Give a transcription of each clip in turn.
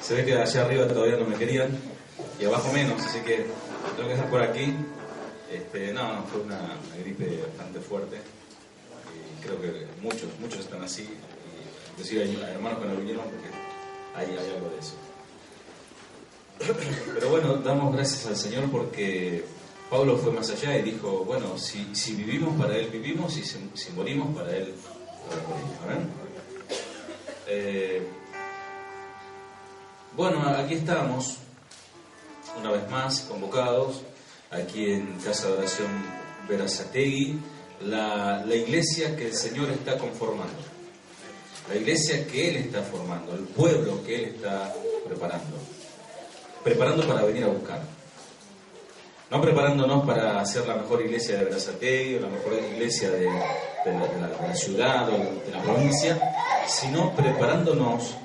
Se ve que allá arriba todavía no me querían y abajo menos, así que tengo que estar por aquí. No, fue una gripe bastante fuerte y creo que muchos están así, inclusive hay hermanos que no vinieron porque hay algo de eso. Pero bueno, damos gracias al Señor porque Pablo fue más allá y dijo, bueno, si vivimos, para Él vivimos, y si morimos, para Él morimos. ¿Amén? Bueno, aquí estamos, una vez más, convocados, aquí en Casa de Oración Berazategui, la iglesia que el Señor está conformando, la iglesia que Él está formando, el pueblo que Él está preparando para venir a buscar. No preparándonos para hacer la mejor iglesia de Berazategui o la mejor iglesia de la ciudad o de la provincia, sino preparándonos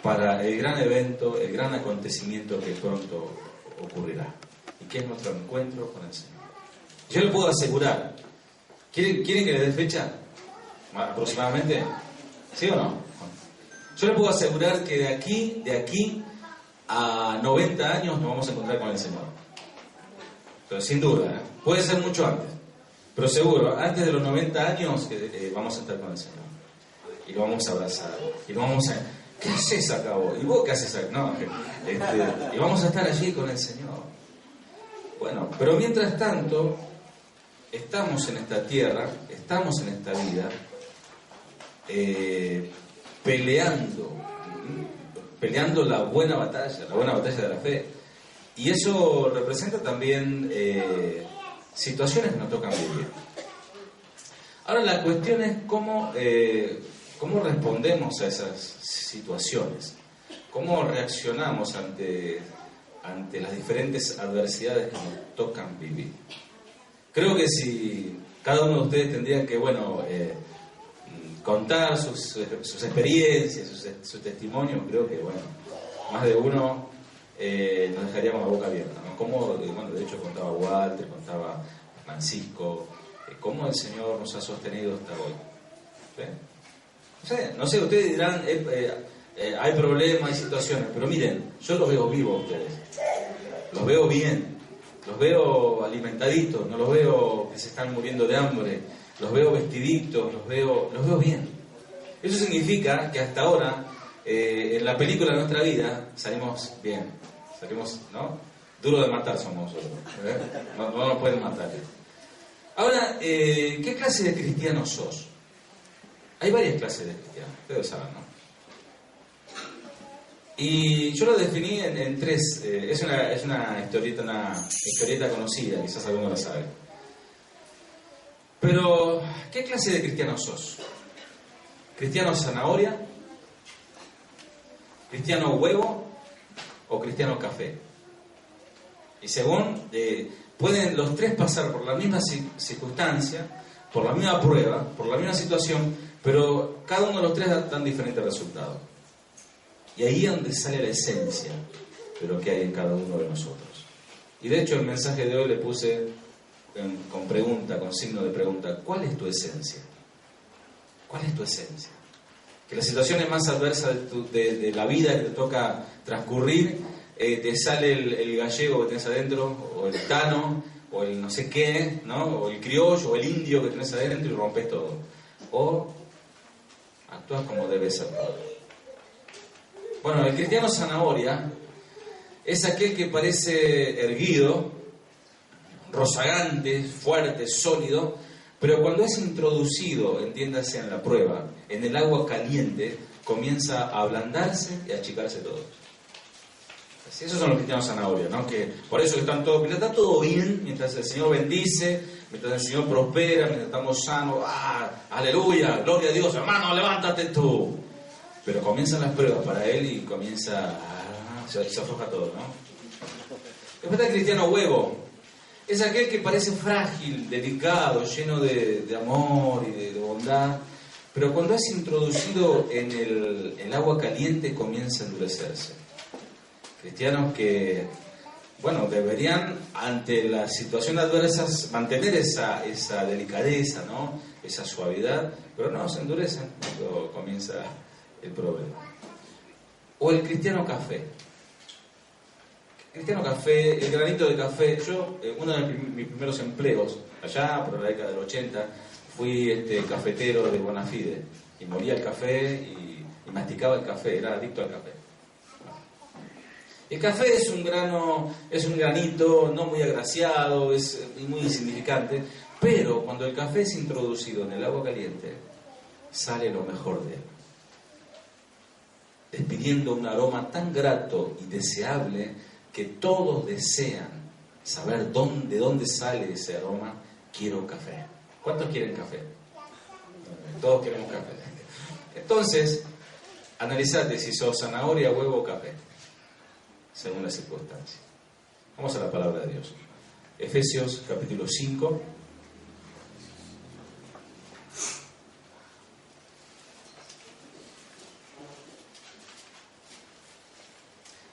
para el gran evento, el gran acontecimiento que pronto ocurrirá, y que es nuestro encuentro con el Señor. Yo le puedo asegurar, ¿quieren que le dé fecha? ¿Aproximadamente? ¿Sí o no? Yo le puedo asegurar que de aquí a 90 años nos vamos a encontrar con el Señor. Pero sin duda, puede ser mucho antes, pero seguro, antes de los 90 años vamos a estar con el Señor. Y lo vamos a abrazar, y lo vamos a... ¿Qué haces acá vos? ¿Y vos qué haces acá? No, y vamos a estar allí con el Señor. Bueno, pero mientras tanto, estamos en esta tierra, estamos en esta vida, peleando la buena batalla de la fe. Y eso representa también situaciones que nos tocan vivir. Ahora la cuestión es cómo respondemos a esas situaciones, cómo reaccionamos ante las diferentes adversidades que nos tocan vivir. Creo que si cada uno de ustedes tendría que, contar sus experiencias, su testimonio, creo que, más de uno nos dejaría con la boca abierta, ¿no? Como, de hecho contaba Walter, contaba Francisco, cómo el Señor nos ha sostenido hasta hoy. ¿Sí? No sé, ustedes dirán, hay problemas, hay situaciones, pero miren, yo los veo vivos a ustedes, los veo bien, los veo alimentaditos, no los veo que se están muriendo de hambre, los veo vestiditos, los veo bien. Eso significa que hasta ahora, en la película de nuestra vida, salimos bien, ¿no? Duro de matar somos nosotros, no nos pueden matar. Ahora, ¿qué clase de cristiano sos? Hay varias clases de cristianos, ustedes saben, ¿no? Y yo lo definí en tres. Es una historieta conocida, quizás alguno la sabe. Pero, ¿qué clase de cristiano sos? ¿Cristiano zanahoria? ¿Cristiano huevo? ¿O cristiano café? Y según, pueden los tres pasar por la misma circunstancia, por la misma prueba, por la misma situación, pero cada uno de los tres dan diferentes resultados. Y ahí es donde sale la esencia de lo que hay en cada uno de nosotros. Y de hecho el mensaje de hoy le puse con signo de pregunta, ¿cuál es tu esencia? ¿Cuál es tu esencia? Que las situaciones más adversas de la vida que te toca transcurrir, te sale el gallego que tenés adentro, o el tano, o el no sé qué, ¿no? O el criollo, o el indio que tenés adentro y rompes todo. O actúas como debe ser. Bueno, el cristiano zanahoria es aquel que parece erguido, rozagante, fuerte, sólido, pero cuando es introducido, entiéndase, en la prueba, en el agua caliente, comienza a ablandarse y a achicarse todo. Así, esos son los cristianos zanahoria, ¿no? Que por eso que mientras está todo bien, mientras el Señor bendice, mientras el Señor prospera, mientras estamos sanos, aleluya, gloria a Dios, hermano, levántate tú. Pero comienzan las pruebas para él y se afloja todo, ¿no? Después está el cristiano huevo. Es aquel que parece frágil, delicado, lleno de amor y de bondad, pero cuando es introducido en el agua caliente comienza a endurecerse. Cristianos que, deberían ante las situaciones adversas mantener esa delicadeza, ¿no? Esa suavidad, pero no, se endurecen cuando comienza el problema. o el cristiano café. Cristiano café, el granito de café. Yo, uno de mis primeros empleos, allá por la década del 80, fui cafetero de Bonafide, y molía el café y masticaba el café, era adicto al café. El café es un granito no muy agraciado, es muy insignificante, pero cuando el café es introducido en el agua caliente, sale lo mejor de él, despidiendo un aroma tan grato y deseable que todos desean saber de dónde sale ese aroma. Quiero café. ¿Cuántos quieren café? Todos queremos café. Entonces, analizate si sos zanahoria, huevo o café, según las circunstancias. Vamos a la palabra de Dios. Efesios capítulo 5.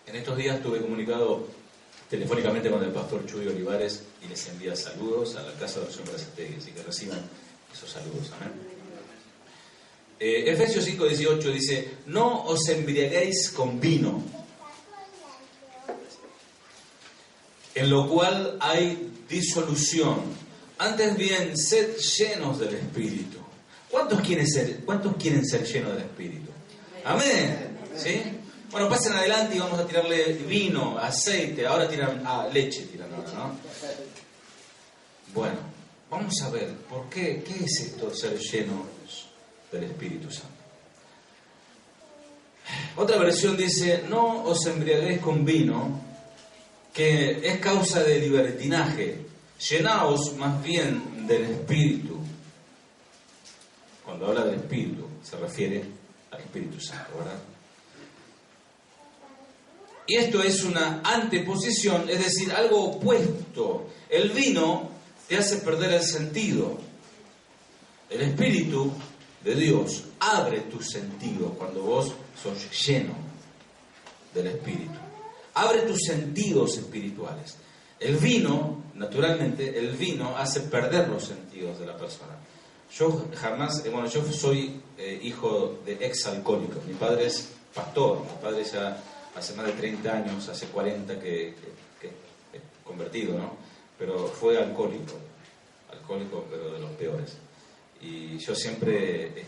En estos días estuve comunicado telefónicamente con el pastor Chuy Olivares y les envía saludos a la casa de Oración Berazategui, así que reciban esos saludos. Amén. Efesios 5:18 dice: no os embriaguéis con vino, en lo cual hay disolución, antes bien sed llenos del Espíritu. ¿Cuántos quieren ser llenos del Espíritu? Amén. ¿Sí? Bueno, pasen adelante y vamos a tirarle vino, aceite, ahora tiran leche, ¿no? Bueno, vamos a ver, ¿por qué? ¿Qué es esto de ser llenos del Espíritu Santo? Otra versión dice: no os embriaguéis con vino, que es causa de libertinaje, llenaos más bien del Espíritu. Cuando habla del Espíritu, se refiere al Espíritu Santo, ¿verdad? Y esto es una anteposición, es decir, algo opuesto. El vino te hace perder el sentido. El Espíritu de Dios abre tus sentidos cuando vos sos lleno del Espíritu. Abre tus sentidos espirituales. El vino, naturalmente, hace perder los sentidos de la persona. Yo soy hijo de exalcohólicos. Mi padre es pastor, mi padre ya hace más de 30 años, hace 40 que es convertido, ¿no? Pero fue alcohólico, pero de los peores. Y yo siempre,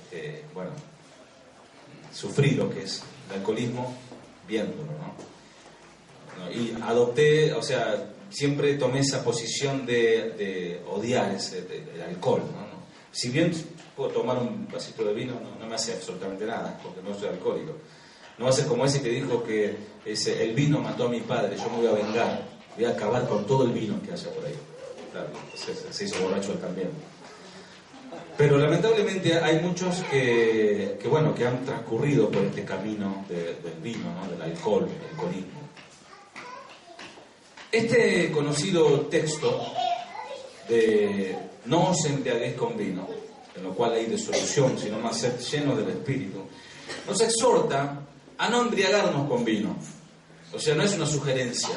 sufrí lo que es el alcoholismo viéndolo, ¿no? Y adopté, siempre tomé esa posición de odiar el alcohol, ¿no? Si bien puedo tomar un vasito de vino, no me hace absolutamente nada, porque no soy alcohólico. No va a ser como ese que dijo que el vino mató a mi padre, yo me voy a vengar, voy a acabar con todo el vino que haya por ahí. Claro, se hizo borracho él también. Pero lamentablemente hay muchos que han transcurrido por este camino del vino, ¿no? Del alcoholismo. Este conocido texto de no os embriaguéis con vino, en lo cual hay disolución, sino más ser llenos del Espíritu, nos exhorta a no embriagarnos con vino. O sea, no es una sugerencia.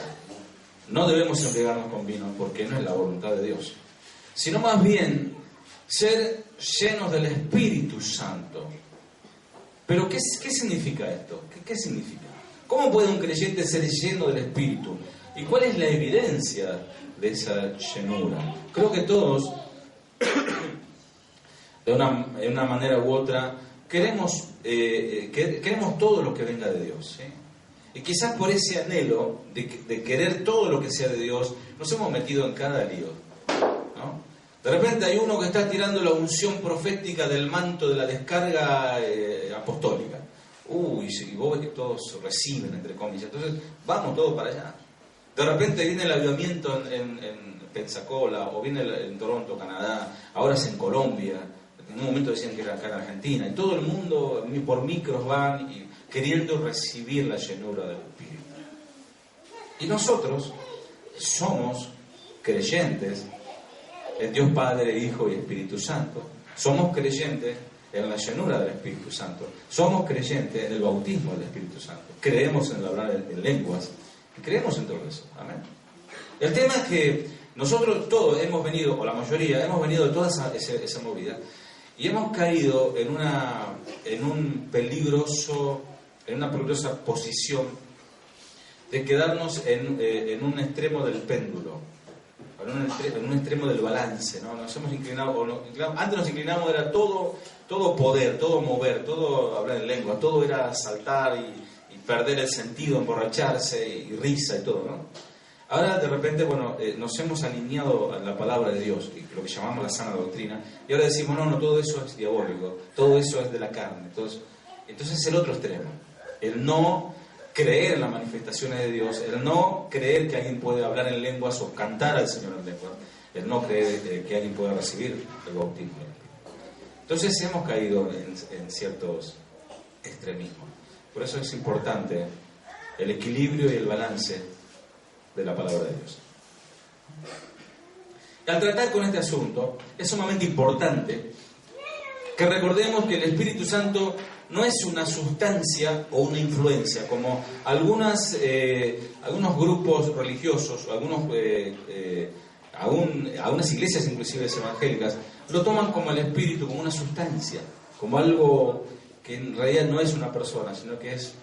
No debemos embriagarnos con vino porque no es la voluntad de Dios. Sino más bien ser llenos del Espíritu Santo. Pero ¿qué significa esto? ¿Qué significa? ¿Cómo puede un creyente ser lleno del Espíritu? ¿Y cuál es la evidencia de esa llenura? Creo que todos, de una manera u otra, queremos todo lo que venga de Dios, ¿sí? Y quizás por ese anhelo de querer todo lo que sea de Dios, nos hemos metido en cada lío, ¿no? De repente hay uno que está tirando la unción profética del manto de la descarga apostólica. Y vos ves que todos reciben, entre comillas. Entonces, vamos todos para allá. De repente viene el avivamiento en Pensacola, o viene en Toronto, Canadá, ahora es en Colombia. En un momento decían que era acá en Argentina, y todo el mundo por micros van y queriendo recibir la llenura del Espíritu. Y nosotros somos creyentes en Dios Padre, Hijo y Espíritu Santo. Somos creyentes en la llenura del Espíritu Santo. Somos creyentes en el bautismo del Espíritu Santo. Creemos en el hablar en lenguas. Y creemos en todo eso. Amén. El tema es que nosotros todos hemos venido, o la mayoría, hemos venido de toda esa movida. Y hemos caído en un peligroso en una peligrosa posición de quedarnos en un extremo del péndulo, en un extremo del balance, ¿no? Nos hemos inclinado, antes nos inclinábamos, era todo poder, todo mover, todo hablar en lengua, todo era saltar y perder el sentido, emborracharse y risa y todo, ¿no? Ahora de repente, nos hemos alineado a la palabra de Dios, lo que llamamos la sana doctrina, y ahora decimos, no, todo eso es diabólico, todo eso es de la carne. Entonces es el otro extremo, el no creer en las manifestaciones de Dios, el no creer que alguien puede hablar en lenguas o cantar al Señor en lenguas, el no creer que alguien pueda recibir el bautismo. Entonces hemos caído en ciertos extremismos. Por eso es importante el equilibrio y el balance de la palabra de Dios. Al tratar con este asunto, es sumamente importante que recordemos que el Espíritu Santo no es una sustancia o una influencia, como algunos grupos religiosos, o algunas iglesias inclusive evangélicas, lo toman como el Espíritu, como una sustancia, como algo que en realidad no es una persona, sino que es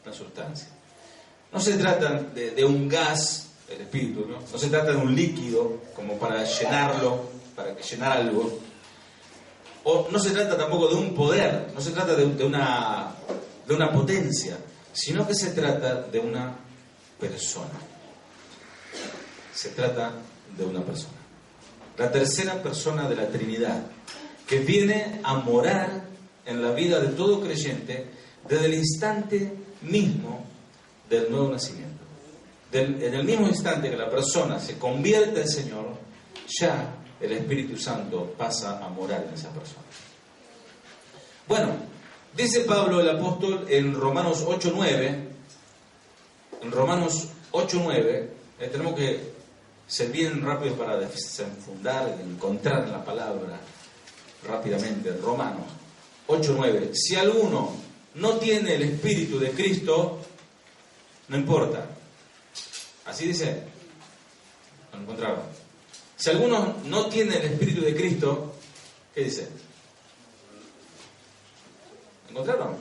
una sustancia. No se trata de un gas, el Espíritu, ¿no? No se trata de un líquido, como para llenarlo, para llenar algo. O no se trata tampoco de un poder, no se trata de una potencia, sino que se trata de una persona. Se trata de una persona. La tercera persona de la Trinidad, que viene a morar en la vida de todo creyente desde el instante mismo del nuevo nacimiento. En el mismo instante que la persona se convierte al Señor, ya el Espíritu Santo pasa a morar en esa persona. Bueno, dice Pablo el apóstol en Romanos 8:9, tenemos que ser bien rápidos para desenfundar, encontrar la palabra rápidamente. Romanos 8:9, si alguno no tiene el Espíritu de Cristo, no importa. Así dice, lo encontraron. Si alguno no tiene el Espíritu de Cristo, ¿qué dice? ¿Encontraron?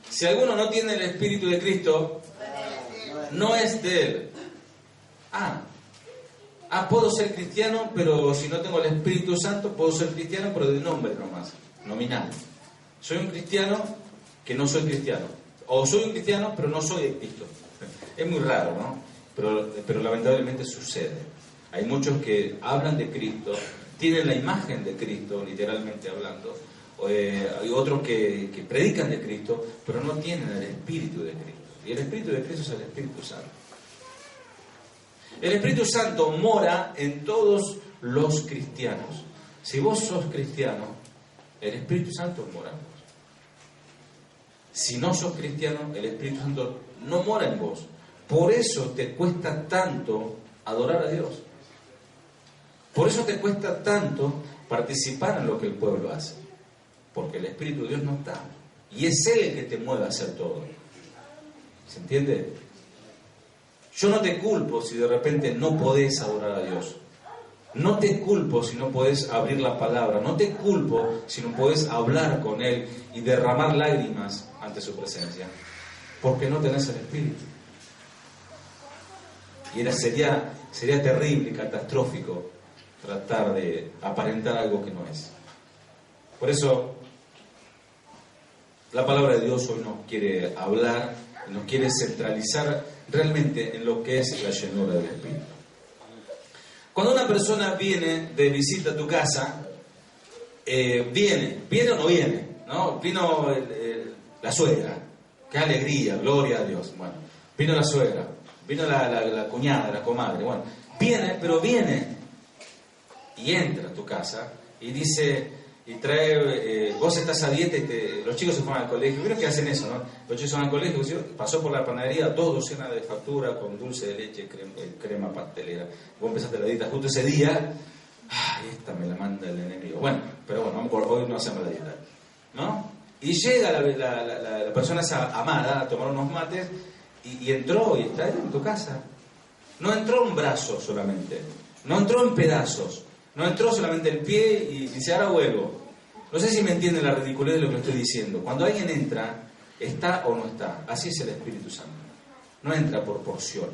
Si alguno no tiene el Espíritu de Cristo, no es de él. Puedo ser cristiano, pero si no tengo el Espíritu Santo, puedo ser cristiano, pero de nombre nomás, nominal. Soy un cristiano que no soy cristiano. O soy un cristiano, pero no soy de Cristo. Es muy raro, ¿no? Pero lamentablemente sucede. Hay muchos que hablan de Cristo, tienen la imagen de Cristo, literalmente hablando. Hay otros que predican de Cristo, pero no tienen el Espíritu de Cristo. Y el Espíritu de Cristo es el Espíritu Santo. El Espíritu Santo mora en todos los cristianos. Si vos sos cristiano, el Espíritu Santo mora en vos. Si no sos cristiano, el Espíritu Santo no mora en vos. Por eso te cuesta tanto adorar a Dios. Por eso te cuesta tanto participar en lo que el pueblo hace. Porque el Espíritu de Dios no está. Y es Él el que te mueve a hacer todo. ¿Se entiende? Yo no te culpo si de repente no podés adorar a Dios. No te culpo si no podés abrir la palabra. No te culpo si no podés hablar con Él y derramar lágrimas ante su presencia. Porque no tenés el Espíritu. Y sería terrible y catastrófico tratar de aparentar algo que no es. Por eso, la palabra de Dios hoy nos quiere hablar, nos quiere centralizar realmente en lo que es la llenura del Espíritu. Cuando una persona viene de visita a tu casa, ¿viene o no viene? ¿No? Vino la suegra, qué alegría, gloria a Dios. Bueno, vino la suegra, vino la cuñada, la comadre. Bueno, viene y entra a tu casa y dice, y trae, vos estás a dieta y los chicos se fueron al colegio. ¿Vieron que hacen eso, no? Los chicos van al colegio, pasó por la panadería, 2 docenas de facturas con dulce de leche, crema pastelera. Vos empezaste la dieta justo ese día. Esta me la manda el enemigo. Bueno, pero bueno, hoy no hacemos la dieta, ¿no? Y llega la persona esa amada a tomar unos mates y entró y está en tu casa. No entró un brazo solamente, no entró en pedazos, no entró solamente el pie y dice, ahora vuelvo. No sé si me entienden la ridiculez de lo que estoy diciendo. Cuando alguien entra, ¿está o no está? Así es el Espíritu Santo. No entra por porción.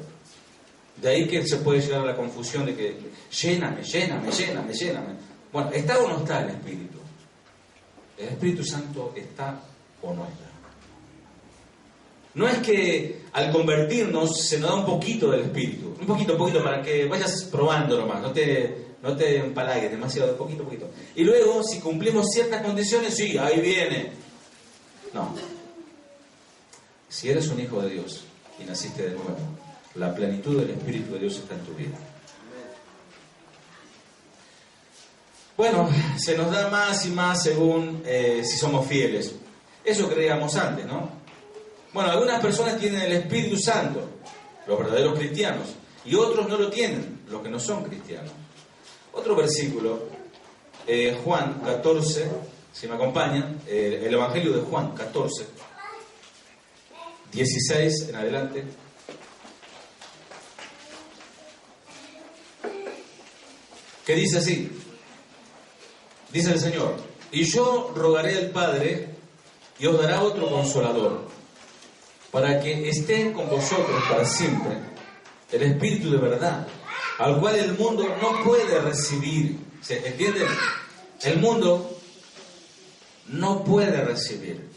De ahí que se puede llegar a la confusión de que lléname. Bueno, ¿está o no está el Espíritu? El Espíritu Santo está o no está. No es que al convertirnos se nos da un poquito del Espíritu. Un poquito, para que vayas probando nomás. No te empalagues demasiado, poquito. Y luego, si cumplimos ciertas condiciones, sí, ahí viene. No. Si eres un hijo de Dios y naciste de nuevo, la plenitud del Espíritu de Dios está en tu vida. Bueno, se nos da más y más según si somos fieles. Eso creíamos antes, ¿no? Bueno, algunas personas tienen el Espíritu Santo, los verdaderos cristianos, y otros no lo tienen, los que no son cristianos. Otro versículo, Juan 14, si me acompañan, el Evangelio de Juan 14, 16 en adelante. Que dice así, dice el Señor: y yo rogaré al Padre y os dará otro consolador, para que esté con vosotros para siempre, el Espíritu de verdad, al cual el mundo no puede recibir. ¿Se entienden? El mundo no puede recibir.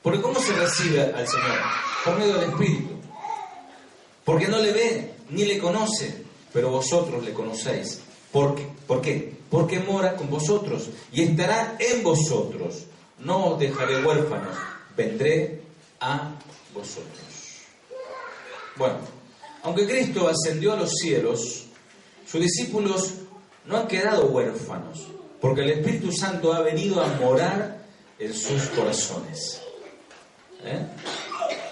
Porque ¿cómo se recibe al Señor? Por medio del Espíritu. Porque no le ve, ni le conoce, pero vosotros le conocéis. ¿Por qué? Porque mora con vosotros y estará en vosotros. No os dejaré huérfanos, vendré a vosotros. Bueno, aunque Cristo ascendió a los cielos, sus discípulos no han quedado huérfanos, porque el Espíritu Santo ha venido a morar en sus corazones.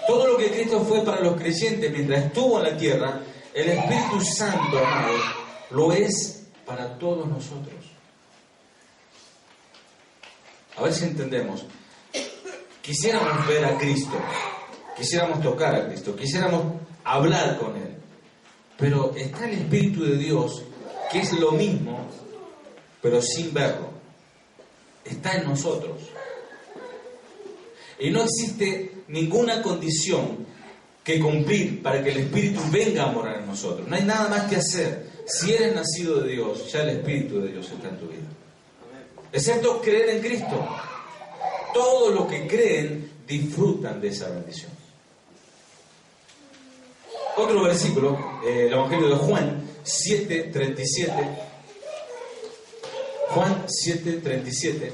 Todo lo que Cristo fue para los creyentes mientras estuvo en la tierra, el Espíritu Santo, amado, lo es para todos nosotros. A ver si entendemos. Quisiéramos ver a Cristo, quisiéramos tocar a Cristo, quisiéramos hablar con Él, pero está el Espíritu de Dios, que es lo mismo, pero sin verlo. Está en nosotros. Y no existe ninguna condición que cumplir para que el Espíritu venga a morar en nosotros. No hay nada más que hacer. Si eres nacido de Dios, ya el Espíritu de Dios está en tu vida. Excepto creer en Cristo. Todos los que creen disfrutan de esa bendición. Otro versículo, el Evangelio de Juan 7:37. Juan 7:37.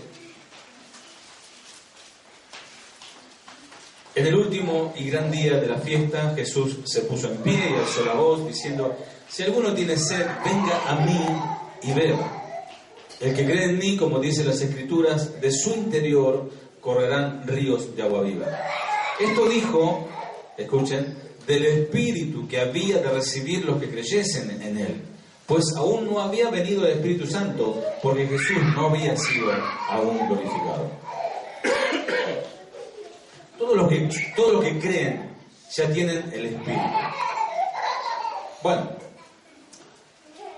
En el último y gran día de la fiesta, Jesús se puso en pie y alzó la voz, diciendo: si alguno tiene sed, venga a mí y beba. El que cree en mí, como dicen las Escrituras, de su interior correrán ríos de agua viva. Esto dijo, escuchen, del Espíritu que había de recibir los que creyesen en Él, pues aún no había venido el Espíritu Santo, porque Jesús no había sido aún glorificado. Todos los que creen ya tienen el Espíritu. Bueno,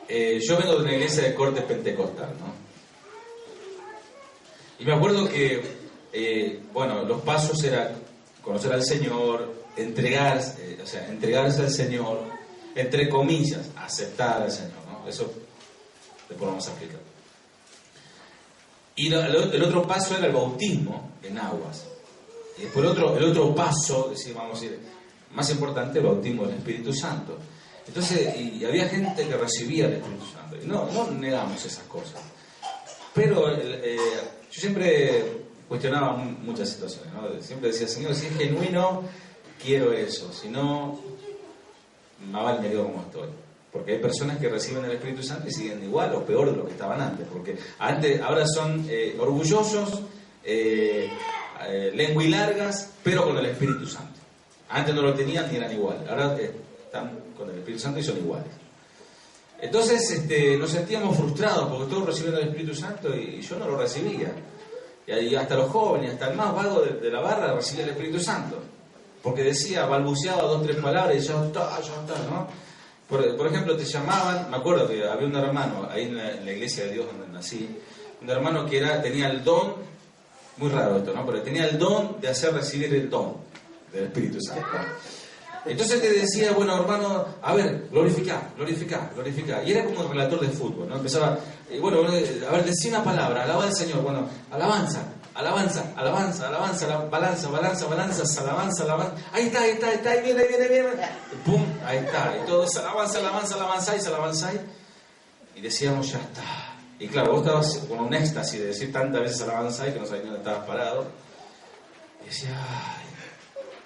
yo vengo de una iglesia de corte pentecostal, ¿no? Y me acuerdo que, los pasos eran conocer al Señor, entregarse al Señor, entre comillas, aceptar al Señor, ¿no? Eso después vamos a explicar. Y el otro paso era el bautismo en aguas. Y después el otro paso, vamos a decir, más importante, el bautismo del Espíritu Santo. Entonces, y había gente que recibía el Espíritu Santo. Y no negamos esas cosas. Pero yo siempre cuestionaba muchas situaciones, ¿no? Siempre decía: Señor, si es genuino, quiero eso. Si no, más vale me quedo como estoy. Porque hay personas que reciben el Espíritu Santo y siguen igual o peor de lo que estaban antes. Porque ahora son orgullosos, lenguilargas, pero con el Espíritu Santo. Antes no lo tenían ni eran igual. Ahora están con el Espíritu Santo y son iguales. Entonces nos sentíamos frustrados porque todos recibían el Espíritu Santo y yo no lo recibía. Y hasta los jóvenes, hasta el más vago de la barra recibía el Espíritu Santo. Porque decía, balbuceaba 2 o 3 palabras y ya está, ¿no? Por ejemplo, te llamaban, me acuerdo que había un hermano ahí en la iglesia de Dios donde nací, un hermano que tenía el don, muy raro esto, ¿no? Pero tenía el don de hacer recibir el don del Espíritu Santo. Entonces te decía, bueno, hermano, a ver, glorificá. Y era como el relator de fútbol, ¿no? Empezaba, bueno, a ver, decí una palabra, alaba al Señor, bueno, alabanza, balanza, ahí está, ahí viene, pum, ahí está, y todo es alabanza, y decíamos, ya está. Y claro, vos estabas con un éxtasis de decir tantas veces alabanza y que no sabías dónde estabas parado, y decía,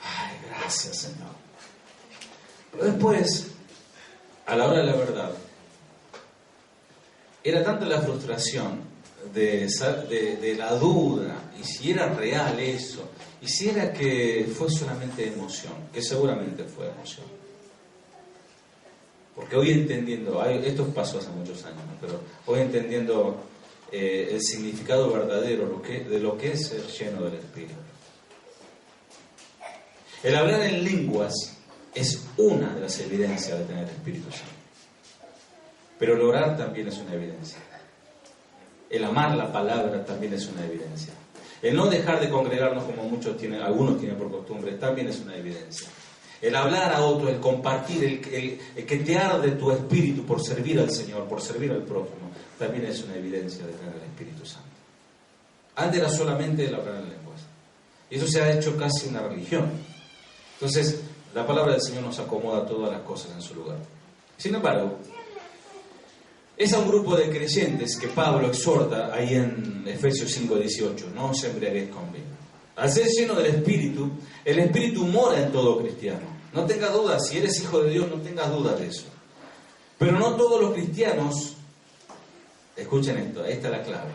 ay, gracias, Señor. Pero después, a la hora de la verdad, era tanta la frustración de la duda, y si era real eso, y si era que fue solamente emoción, que seguramente fue emoción. Porque hoy entendiendo, esto pasó hace muchos años, ¿no? Pero hoy entendiendo el significado verdadero de lo que es ser lleno del Espíritu. El hablar en lenguas es una de las evidencias de tener el Espíritu Santo. Pero el orar también es una evidencia. El amar la palabra también es una evidencia. El no dejar de congregarnos como algunos tienen por costumbre, también es una evidencia. El hablar a otros, el compartir, el que te arde tu espíritu por servir al Señor, por servir al prójimo, también es una evidencia de tener el Espíritu Santo. Antes era solamente el hablar en lenguas. Y eso se ha hecho casi una religión. Entonces, la palabra del Señor nos acomoda todas las cosas en su lugar. Sin embargo, es a un grupo de creyentes que Pablo exhorta ahí en Efesios 5:18, no os embriaguéis con vino. Al ser lleno del Espíritu, el Espíritu mora en todo cristiano. No tengas dudas, si eres hijo de Dios, no tengas dudas de eso. Pero no todos los cristianos, escuchen esto, ahí está la clave.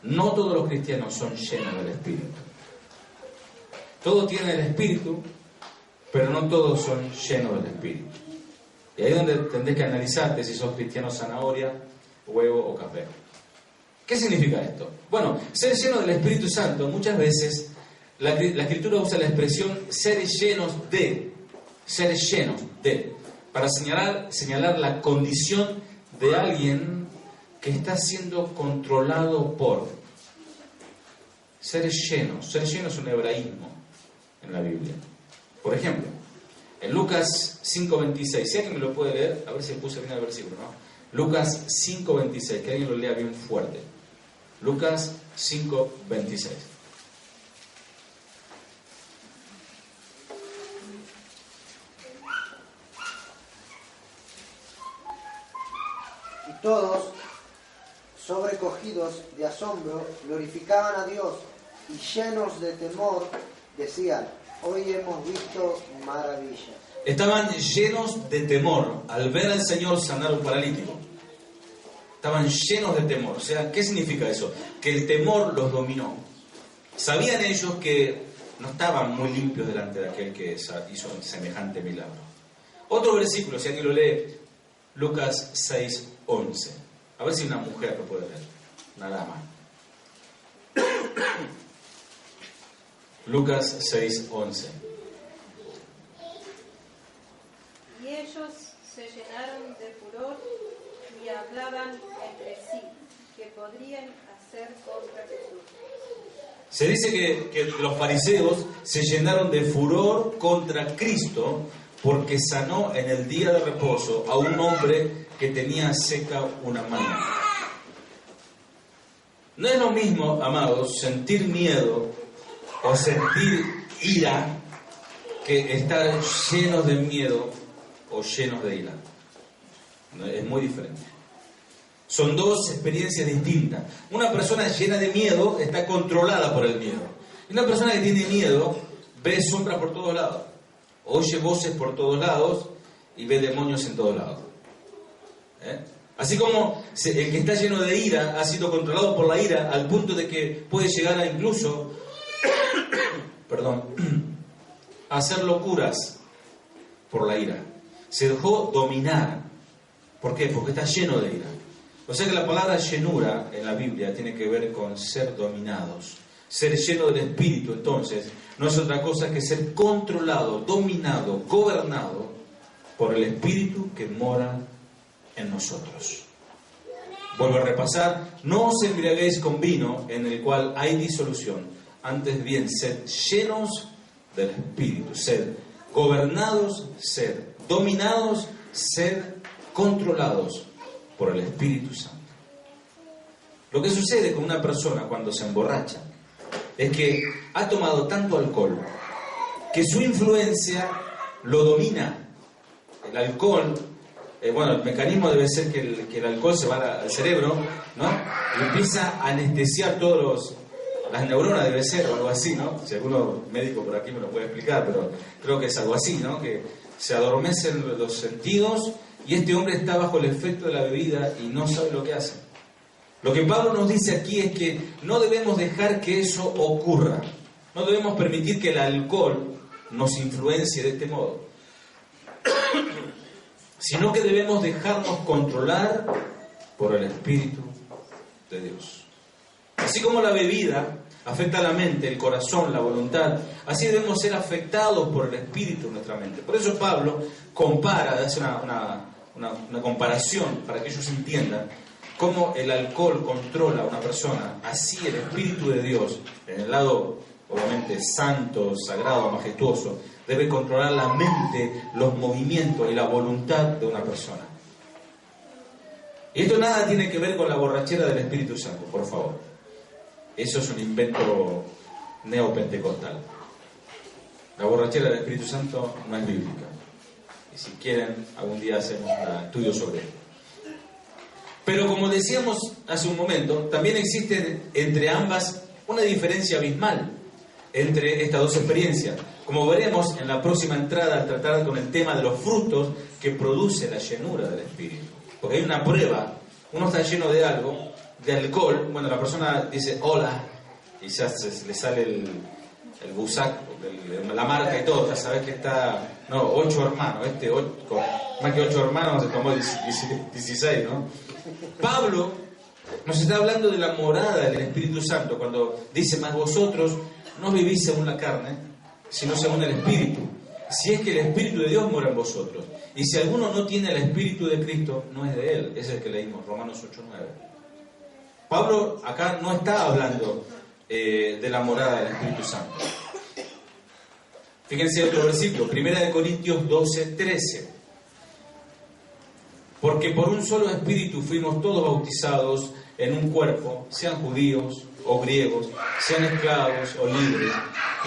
No todos los cristianos son llenos del Espíritu. Todos tienen el Espíritu, pero no todos son llenos del Espíritu. Y ahí es donde tendrás que analizarte si sos cristiano zanahoria, huevo o café. ¿Qué significa esto? Bueno, ser lleno del Espíritu Santo, muchas veces la Escritura usa la expresión ser llenos de, para señalar la condición de alguien que está siendo controlado por. Ser lleno es un hebraísmo en la Biblia. Por ejemplo, en Lucas 5:26, si alguien me lo puede leer, a ver si puse bien el versículo, ¿no? Lucas 5:26, que alguien lo lea bien fuerte. Lucas 5:26. Y todos, sobrecogidos de asombro, glorificaban a Dios y llenos de temor decían: hoy hemos visto maravillas. Estaban llenos de temor al ver al Señor sanar a un paralítico. Estaban llenos de temor. O sea, ¿qué significa eso? Que el temor los dominó. Sabían ellos que no estaban muy limpios delante de aquel que hizo semejante milagro. Otro versículo, si alguien lo lee, Lucas 6:11. A ver si una mujer lo puede leer. Una dama. Lucas 6:11. Y ellos se llenaron de furor y hablaban entre sí que podrían hacer contra Jesús. Se dice que los fariseos se llenaron de furor contra Cristo porque sanó en el día de reposo a un hombre que tenía seca una mano. No es lo mismo, amados, sentir miedo o sentir ira que estar llenos de miedo o llenos de ira. Es muy diferente. Son dos experiencias distintas. Una persona llena de miedo está controlada por el miedo. Y una persona que tiene miedo ve sombras por todos lados, oye voces por todos lados y ve demonios en todos lados. Así como el que está lleno de ira ha sido controlado por la ira al punto de que puede llegar a incluso a hacer locuras por la ira. Se dejó dominar. ¿Por qué? Porque está lleno de ira. O sea que la palabra llenura en la Biblia tiene que ver con ser dominados. Ser lleno del Espíritu, entonces, no es otra cosa que ser controlado, dominado, gobernado por el Espíritu que mora en nosotros. Vuelvo a repasar: no os embriaguéis con vino en el cual hay disolución, antes bien sed llenos del Espíritu, sed gobernados, sed dominados, sed controlados por el Espíritu Santo. Lo que sucede con una persona cuando se emborracha es que ha tomado tanto alcohol que su influencia lo domina. El alcohol, el mecanismo debe ser que el alcohol se va al cerebro, ¿no? Y empieza a anestesiar las neuronas, debe ser, o algo así, ¿no? Si alguno médico por aquí me lo puede explicar, pero creo que es algo así, ¿no? Que se adormecen los sentidos y este hombre está bajo el efecto de la bebida y no sabe lo que hace. Lo que Pablo nos dice aquí es que no debemos dejar que eso ocurra. No debemos permitir que el alcohol nos influencie de este modo, sino que debemos dejarnos controlar por el Espíritu de Dios. Así como la bebida afecta a la mente, el corazón, la voluntad, así debemos ser afectados por el Espíritu en nuestra mente. Por eso Pablo hace una comparación para que ellos entiendan cómo el alcohol controla a una persona. Así el Espíritu de Dios, en el lado obviamente santo, sagrado, majestuoso, debe controlar la mente, los movimientos y la voluntad de una persona. Y esto nada tiene que ver con la borrachera del Espíritu Santo, por favor. Eso es un invento neopentecostal. La borrachera del Espíritu Santo no es bíblica. Y si quieren, algún día hacemos un estudio sobre ello. Pero como decíamos hace un momento, también existe entre ambas una diferencia abismal entre estas dos experiencias, como veremos en la próxima entrada al tratar con el tema de los frutos que produce la llenura del Espíritu. Porque hay una prueba, uno está lleno de algo, de alcohol, la persona dice hola, y ya le sale el busac, la marca y todo, ya sabes que está, 8 hermanos, más que 8 hermanos se tomó 16, ¿no? Pablo nos está hablando de la morada del Espíritu Santo cuando dice: mas vosotros no vivís según la carne, sino según el Espíritu, si es que el Espíritu de Dios mora en vosotros. Y si alguno no tiene el Espíritu de Cristo, no es de él. Es el que leímos, Romanos 8:9. Pablo acá no está hablando de la morada del Espíritu Santo. Fíjense otro versículo, 1 Corintios 12:13. Porque por un solo Espíritu fuimos todos bautizados en un cuerpo, sean judíos o griegos, sean esclavos o libres,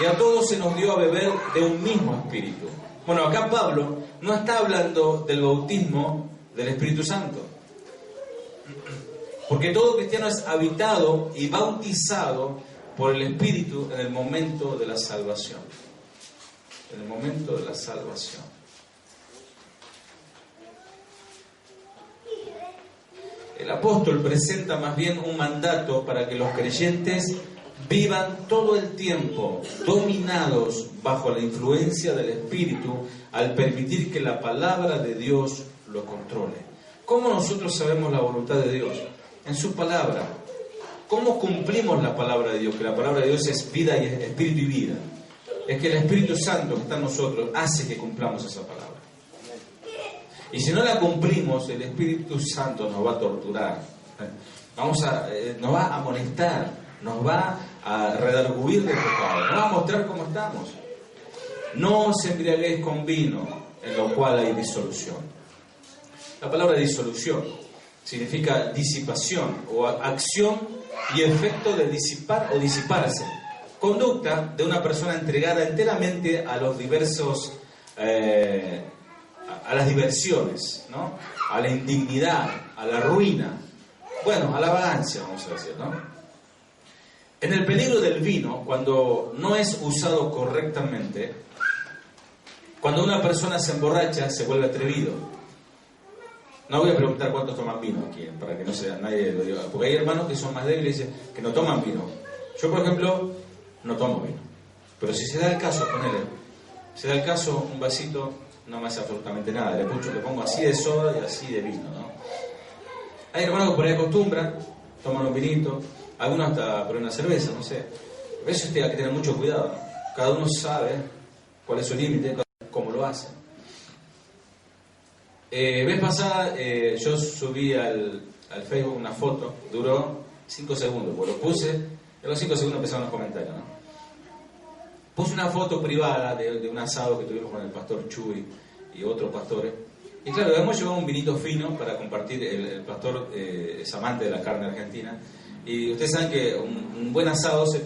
y a todos se nos dio a beber de un mismo Espíritu. Bueno, acá Pablo no está hablando del bautismo del Espíritu Santo, porque todo cristiano es habitado y bautizado por el Espíritu en el momento de la salvación. En el momento de la salvación. El apóstol presenta más bien un mandato para que los creyentes vivan todo el tiempo dominados bajo la influencia del Espíritu al permitir que la palabra de Dios lo controle. ¿Cómo nosotros sabemos la voluntad de Dios? En su palabra. ¿Cómo cumplimos la palabra de Dios? Que la palabra de Dios es vida y es espíritu y vida. Es que el Espíritu Santo que está en nosotros hace que cumplamos esa palabra. Y si no la cumplimos, el Espíritu Santo nos va a torturar, nos va a amonestar, nos va a redarguir de pecado, nos va a mostrar cómo estamos. No os embriaguéis con vino, en lo cual hay disolución. La palabra disolución significa disipación o acción y efecto de disipar o disiparse. Conducta de una persona entregada enteramente a los diversos a las diversiones, ¿no? A la indignidad, a la ruina, a la vagancia, vamos a decir, ¿no? En el peligro del vino, cuando no es usado correctamente, cuando una persona se emborracha, se vuelve atrevido. No voy a preguntar cuántos toman vino aquí, para que no sea nadie lo diga, porque hay hermanos que son más débiles y dicen que no toman vino. Yo, por ejemplo, no tomo vino, pero si se da el caso, se da el caso, un vasito no me hace absolutamente nada, le pongo así de soda y así de vino, ¿no? Hay hermanos que por ahí acostumbran, toman un vinito, algunos hasta por una cerveza, no sé. Por eso hay que tener mucho cuidado, ¿no? Cada uno sabe cuál es su límite, cómo lo hace. Vez pasada yo subí al al Facebook una foto, duró 5 segundos, pues lo puse, y a los 5 segundos empezaron los comentarios, ¿no? Puse una foto privada de un asado que tuvimos con el pastor Chuy y otros pastores, y claro, hemos llevado un vinito fino para compartir. El pastor es amante de la carne argentina, y ustedes saben que un buen asado se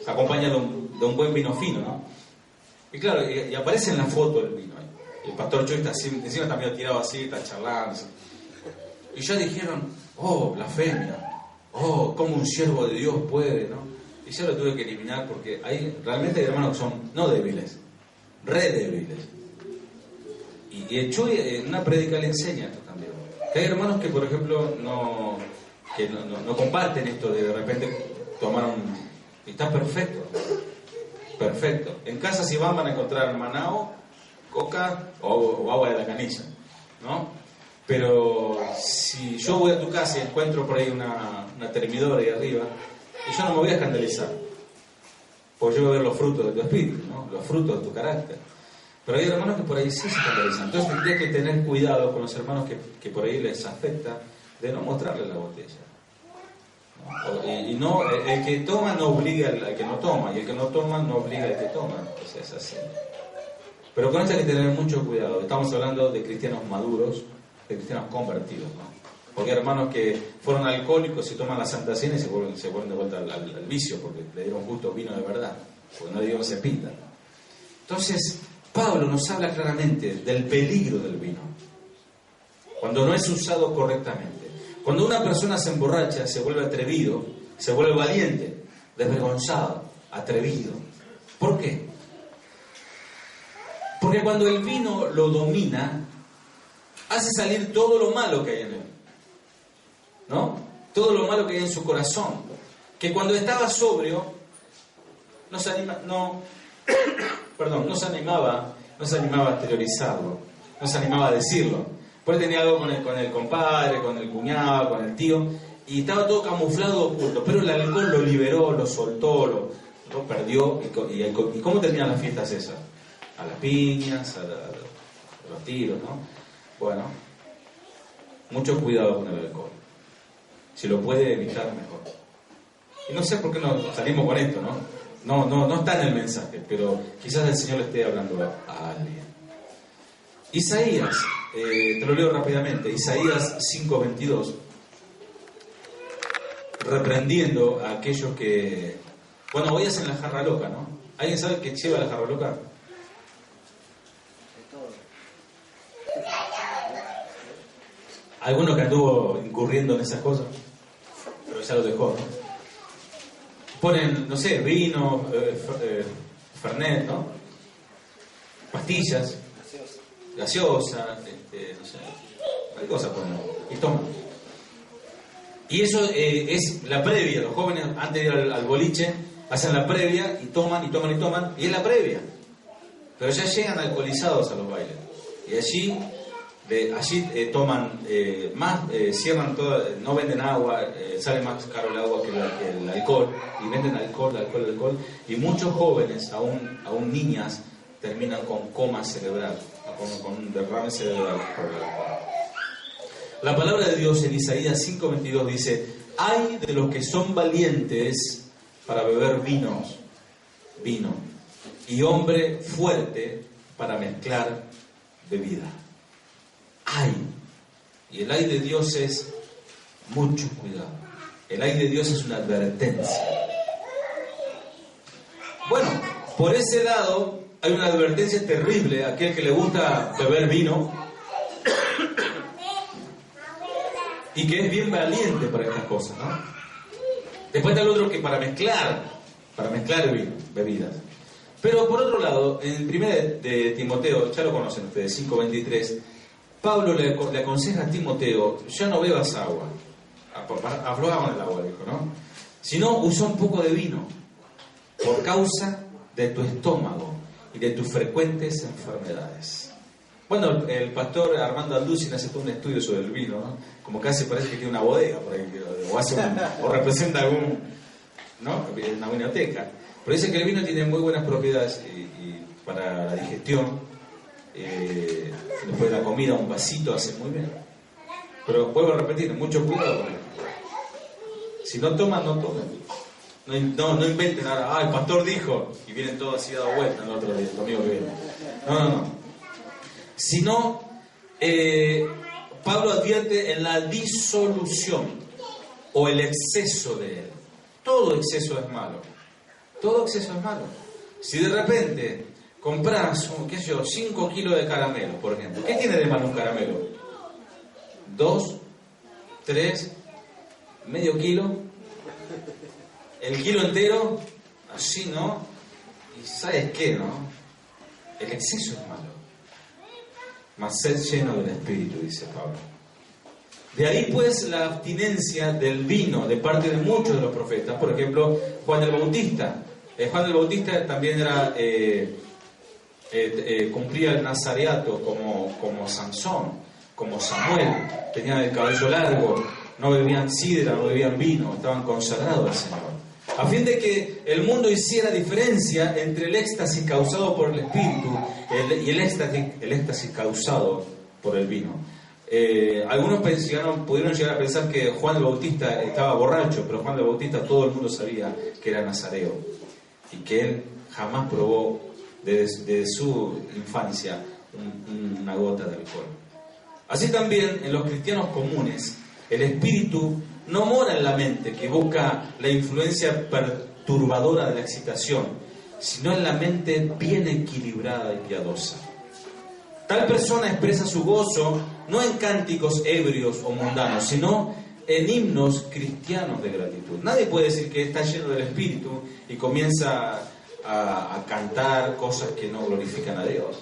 acompaña de un buen vino fino, ¿no? Y claro, y aparece en la foto el vino. El pastor Chuy está así, encima está medio tirado así, está charlando. Así. Y ya dijeron, oh, blasfemia, oh, cómo un siervo de Dios puede, ¿no? Y yo lo tuve que eliminar porque realmente hay hermanos que son no débiles, re débiles. Y el Chuy en una prédica le enseña esto también. Que hay hermanos que, por ejemplo, no comparten esto de repente tomar y está perfecto. Perfecto. En casa si van a encontrar manao, coca o agua de la canilla, ¿no? Pero si yo voy a tu casa y encuentro por ahí una termidora ahí arriba, y yo no me voy a escandalizar, porque yo voy a ver los frutos de tu espíritu, ¿no? Los frutos de tu carácter. Pero hay hermanos que por ahí sí se escandalizan. Entonces tendría que tener cuidado con los hermanos que por ahí les afecta de no mostrarles la botella. Y no, el que toma no obliga al que no toma, y el que no toma no obliga al que toma. Entonces es así. Pero con esto hay que tener mucho cuidado. Estamos hablando de cristianos maduros, de cristianos convertidos, ¿no? Porque hay hermanos que fueron alcohólicos y toman la Santa Cena y se vuelven de vuelta al vicio, porque le dieron justo vino de verdad, porque no le dieron cepita. Entonces, Pablo nos habla claramente del peligro del vino, cuando no es usado correctamente. Cuando una persona se emborracha, se vuelve atrevido, se vuelve valiente, desvergonzado, atrevido. ¿Por qué? Porque cuando el vino lo domina, hace salir todo lo malo que hay en él, ¿no? Todo lo malo que hay en su corazón. Que cuando estaba sobrio, no se animaba a exteriorizarlo, no se animaba a decirlo. Pues tenía algo con el compadre, con el cuñado, con el tío, y estaba todo camuflado, oculto, pero el alcohol lo liberó, lo soltó, lo perdió. ¿Y cómo terminan las fiestas esas? A las piñas, a los tiros, ¿no? Bueno, mucho cuidado con el alcohol. Si lo puede evitar, mejor. Y no sé por qué no salimos con esto, ¿no? No está en el mensaje, pero quizás el Señor le esté hablando a alguien. Isaías, te lo leo rápidamente, Isaías 5:22, reprendiendo a aquellos que... Bueno, hoy hacen la jarra loca, ¿no? ¿Alguien sabe qué lleva la jarra loca? Alguno que anduvo incurriendo en esas cosas, pero ya lo dejó, ¿no? Ponen, no sé, vino, fernet, ¿no? Pastillas, gaseosa, no sé, hay cosas ponen, y toman. Y eso es la previa. Los jóvenes, antes de ir al boliche, hacen la previa y toman, y es la previa. Pero ya llegan alcoholizados a los bailes. Y allí toman más, cierran todo, no venden agua, sale más caro el agua que el alcohol, y venden alcohol, y muchos jóvenes, aún niñas, terminan con coma cerebral, con un derrame cerebral por el alcohol. La palabra de Dios en Isaías 5:22 dice: hay de los que son valientes para beber vino, y hombre fuerte para mezclar bebida. Ay. Y el ay de Dios es mucho cuidado. El ay de Dios es una advertencia. Bueno, por ese lado hay una advertencia terrible a aquel que le gusta beber vino y que es bien valiente para estas cosas, ¿no? Después está el otro que para mezclar vino, bebidas. Pero por otro lado, en el 1 de Timoteo, ya lo conocen ustedes, 5:23, Pablo le aconseja a Timoteo: ya no bebas agua, afloja con el agua, dijo, ¿no? Sino usa un poco de vino, por causa de tu estómago y de tus frecuentes enfermedades. Bueno, el pastor Armando Alducin hace todo un estudio sobre el vino, ¿no? Como casi parece que tiene una bodega por ahí, o representa algún, ¿no? Una vinoteca. Pero dice que el vino tiene muy buenas propiedades y para la digestión. Después de la comida un vasito hace muy bien. Pero vuelvo a repetir, mucho cuidado. Si no toman, no tomen. No inventen ahora, el pastor dijo, y vienen todos así dado vuelta el otro día, el domingo que viene. No. Sino, Pablo advierte en la disolución o el exceso de él. Todo exceso es malo. Todo exceso es malo. Si de repente compras, 5 kilos de caramelo, por ejemplo, ¿qué tiene de malo un caramelo? 2, 3, medio kilo, el kilo entero, así, ¿no? Y ¿sabes qué, no? El exceso es malo. Mas sed lleno del Espíritu, dice Pablo. De ahí pues la abstinencia del vino de parte de muchos de los profetas. Por ejemplo, Juan el Bautista. Juan el Bautista también era cumplía el nazareato como Sansón, como Samuel. Tenían el cabello largo, no bebían sidra, no bebían vino, estaban consagrados al Señor. A fin de que el mundo hiciera diferencia entre el éxtasis causado por el Espíritu y el éxtasis causado por el vino. Algunos pudieron llegar a pensar que Juan el Bautista estaba borracho, pero Juan el Bautista todo el mundo sabía que era nazareo y que él jamás probó desde su infancia una gota de alcohol. Así también en los cristianos comunes el espíritu no mora en la mente que busca la influencia perturbadora de la excitación, sino en la mente bien equilibrada y piadosa. Tal persona expresa su gozo no en cánticos ebrios o mundanos, sino en himnos cristianos de gratitud. Nadie puede decir que está lleno del Espíritu y comienza a cantar cosas que no glorifican a Dios.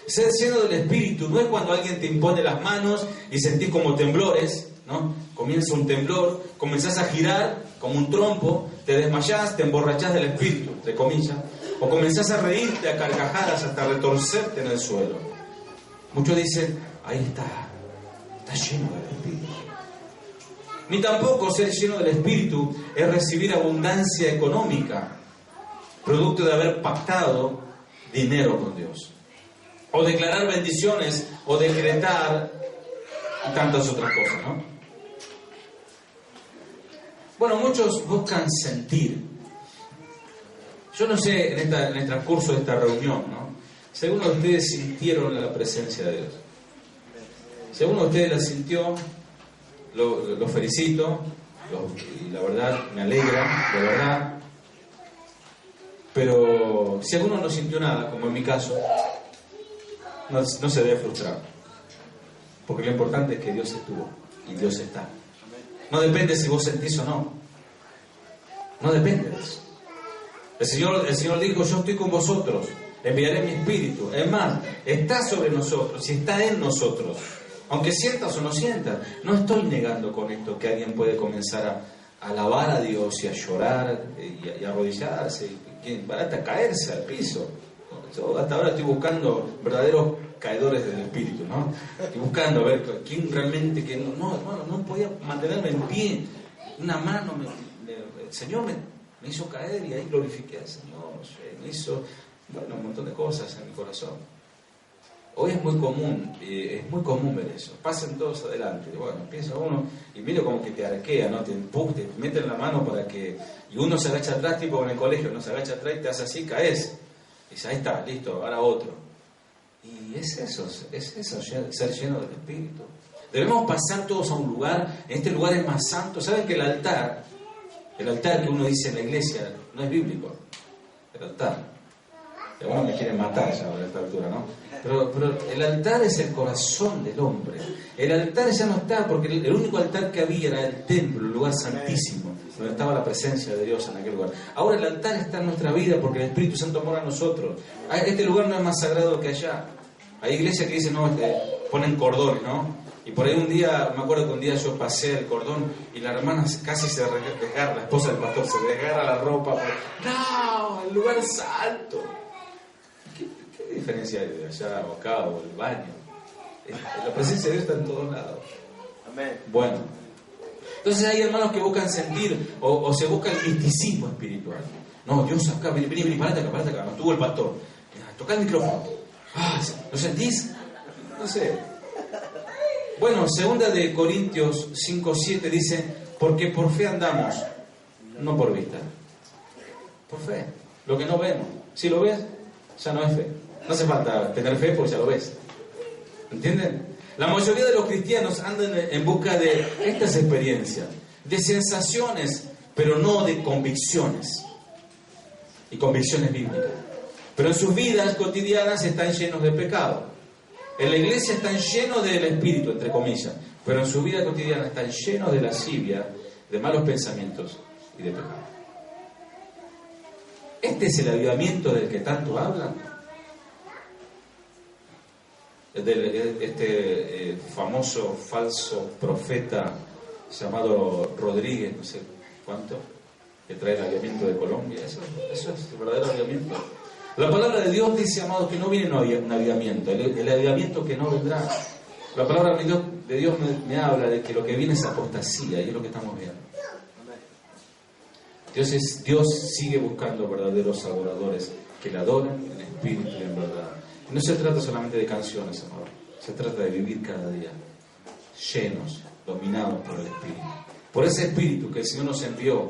Ser lleno del Espíritu no es cuando alguien te impone las manos y sentís como temblores, ¿no? Comienza un temblor, comenzás a girar como un trompo, te desmayás, te emborrachás del Espíritu, entre comillas, o comenzás a reírte a carcajadas hasta retorcerte en el suelo. Muchos dicen, ahí está lleno del Espíritu. Ni tampoco ser lleno del Espíritu es recibir abundancia económica, producto de haber pactado dinero con Dios, o declarar bendiciones, o decretar y tantas otras cosas, ¿no? Bueno, muchos buscan sentir. Yo no sé en el transcurso de esta reunión, ¿no? Si alguno de ustedes sintieron la presencia de Dios. Si alguno de ustedes la sintió, lo felicito, y la verdad me alegra, de verdad. Pero si alguno no sintió nada, como en mi caso, no se debe frustrar. Porque lo importante es que Dios estuvo y Dios está. No depende si vos sentís o no. No depende de eso. El Señor dijo, yo estoy con vosotros, enviaré mi espíritu. Es más, está sobre nosotros y está en nosotros. Aunque sientas o no sientas, no estoy negando con esto que alguien puede comenzar a alabar a Dios y a llorar y a arrodillarse y hasta caerse al piso. Yo hasta ahora estoy buscando verdaderos caedores del espíritu, ¿no? Estoy buscando a ver quién realmente que no podía mantenerme en pie. Una mano el Señor me hizo caer y ahí glorifiqué al Señor. Me hizo un montón de cosas en mi corazón. Hoy es muy común ver eso. Pasen todos adelante. Bueno, empieza uno y mira como que te arquea, ¿no? Te empuja, te meten la mano para que... Y uno se agacha atrás, tipo en el colegio, uno se agacha atrás y te hace así, caes. Y dice, ahí está, listo, ahora otro. Y es eso, ser lleno del Espíritu. Debemos pasar todos a un lugar, en este lugar es más santo. ¿Saben que el altar que uno dice en la iglesia no es bíblico? El altar. Y algunos me quieren matar ya a esta altura, ¿no? Pero el altar es el corazón del hombre. El altar ya no está, porque el único altar que había era el templo, el lugar santísimo, donde estaba la presencia de Dios en aquel lugar. Ahora el altar está en nuestra vida porque el Espíritu Santo mora en nosotros. Este lugar no es más sagrado que allá. Hay iglesias que dicen, no, ponen cordones, ¿no? Y por ahí un día, me acuerdo que un día yo pasé el cordón y la hermana casi se desgarra, la esposa del pastor se desgarra la ropa. ¡No! El lugar es santo. ¿Qué diferencia hay de allá o acá o el baño? La presencia de Dios está en todos lados. Amén. Bueno, entonces hay hermanos que buscan sentir o se busca el misticismo espiritual. No, Dios acá, vení, parate acá, no tuvo el pastor. Toca el micrófono. ¿Lo sentís? No sé. Bueno, 2 de Corintios 5:7 dice, porque por fe andamos, no por vista. Por fe. Lo que no vemos. Si lo ves, ya no es fe. No hace falta tener fe porque ya lo ves. ¿Entienden? La mayoría de los cristianos andan en busca de estas experiencias, de sensaciones, pero no de convicciones. Y convicciones bíblicas. Pero en sus vidas cotidianas están llenos de pecado. En la iglesia están llenos del espíritu, entre comillas, pero en su vida cotidiana están llenos de lascivia, de malos pensamientos y de pecado. ¿Este es el avivamiento del que tanto hablan? Este famoso falso profeta llamado Rodríguez, no sé cuánto, que trae el avivamiento de Colombia. ¿Eso es el verdadero avivamiento? La palabra de Dios dice, amados, que no viene un avivamiento, el avivamiento que no vendrá. La palabra de Dios me habla de que lo que viene es apostasía, y es lo que estamos viendo. Dios sigue buscando verdaderos adoradores que le adoran en espíritu y en verdad. Y no se trata solamente de canciones, amados, se trata de vivir cada día llenos, dominados por el Espíritu. Por ese Espíritu que el Señor nos envió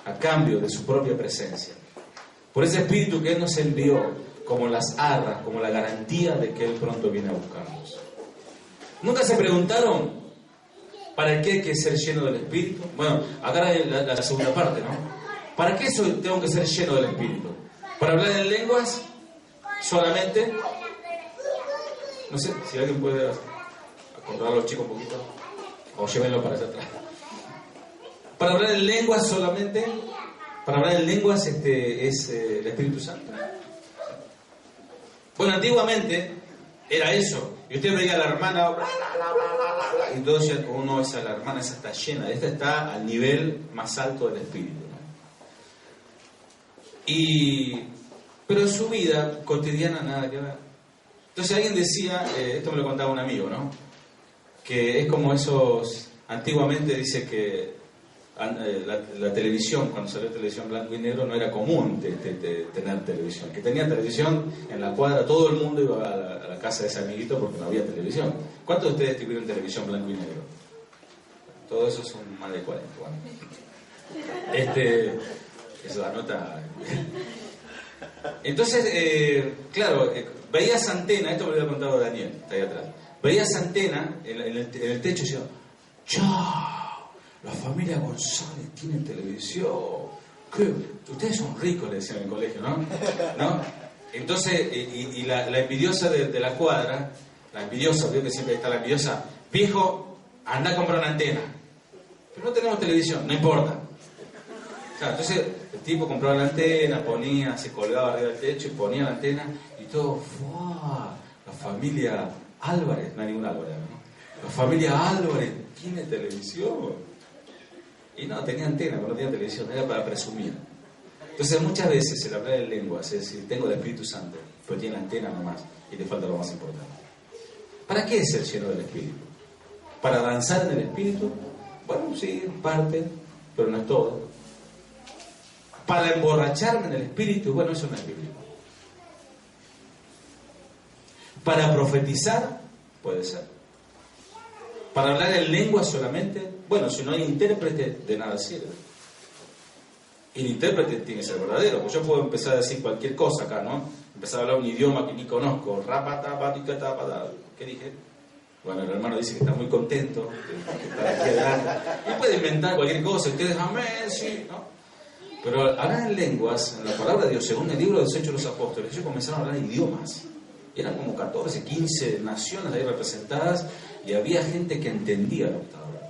a cambio de su propia presencia. Por ese Espíritu que Él nos envió como las arras, como la garantía de que Él pronto viene a buscarnos. ¿Nunca se preguntaron para qué hay que ser lleno del Espíritu? Bueno, acá la segunda parte, ¿no? ¿Para qué tengo que ser lleno del Espíritu? ¿Para hablar en lenguas solamente? No sé, si alguien puede controlar a los chicos un poquito, o llévenlo para allá atrás. ¿Para hablar en lenguas solamente? Para hablar en lenguas es el Espíritu Santo. Bueno, antiguamente era eso. Y usted veía a la hermana, y todos decían, no, la hermana esa está llena. Esta está al nivel más alto del Espíritu, ¿no? Pero en su vida cotidiana nada que ver. Entonces alguien decía, esto me lo contaba un amigo, ¿no? Que es como esos, antiguamente dice que la televisión, cuando salió televisión blanco y negro, no era común tener televisión. Que tenía televisión en la cuadra, todo el mundo iba a la casa de ese amiguito porque no había televisión. ¿Cuántos de ustedes tuvieron televisión blanco y negro? Todo eso son más de 40. Bueno. Eso da nota. Entonces, claro, veías antena, esto me lo había contado Daniel, está ahí atrás. Veías antena en el techo y decía, ¡chao! La familia González tiene televisión. ¿Qué? Ustedes son ricos, le decían en el colegio, ¿no? Entonces, y la envidiosa de la cuadra, la envidiosa, veo que siempre está la envidiosa, viejo, anda a comprar una antena. Pero no tenemos televisión, no importa. Claro, entonces el tipo compraba la antena, se colgaba arriba del techo y ponía la antena y todo, ¡fua! La familia Álvarez, no hay ningún Álvarez, ¿no? La familia Álvarez tiene televisión. Y no, tenía antena, pero no tenía televisión, era para presumir. Entonces muchas veces el hablar en lenguas es decir, tengo el Espíritu Santo, pero tiene la antena nomás y te falta lo más importante. ¿Para qué es ser lleno del Espíritu? ¿Para danzar en el Espíritu? Bueno, sí, parte, pero no es todo. ¿Para emborracharme en el Espíritu? Bueno, eso no es bíblico. ¿Para profetizar? Puede ser. ¿Para hablar en lengua solamente? Bueno, si no hay intérprete, de nada sirve. Y el intérprete tiene que ser verdadero. Pues yo puedo empezar a decir cualquier cosa acá, ¿no? Empezar a hablar un idioma que ni conozco. ¿Qué dije? Bueno, el hermano dice que está muy contento, que está aquí adelante. Y puede inventar cualquier cosa. Ustedes, amén, sí, ¿no? Pero hablar en lenguas, en la palabra de Dios, según el libro de los Hechos de los Apóstoles, ellos comenzaron a hablar idiomas. Y eran como 14, 15 naciones ahí representadas y había gente que entendía lo que estaba hablando.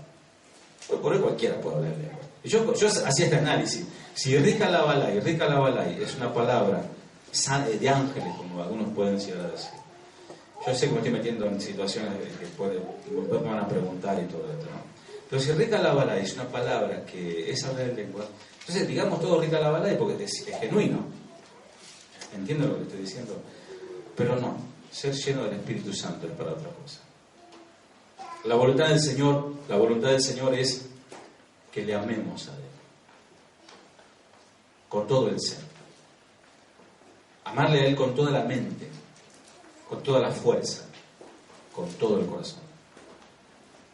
Pues por ahí cualquiera puede hablar en lengua. Y yo hacía este análisis. Si Rika Labalay es una palabra de ángeles, como algunos pueden llegar a decir. Yo sé que me estoy metiendo en situaciones que después me van a preguntar y todo esto, ¿no? Pero si Rika Labalay es una palabra que es hablar en lengua, entonces digamos todo Rika Labalay porque es genuino. ¿Entienden lo que estoy diciendo? Pero no, ser lleno del Espíritu Santo es para otra cosa. La voluntad del Señor es que le amemos a Él. Con todo el ser. Amarle a Él con toda la mente, con toda la fuerza, con todo el corazón.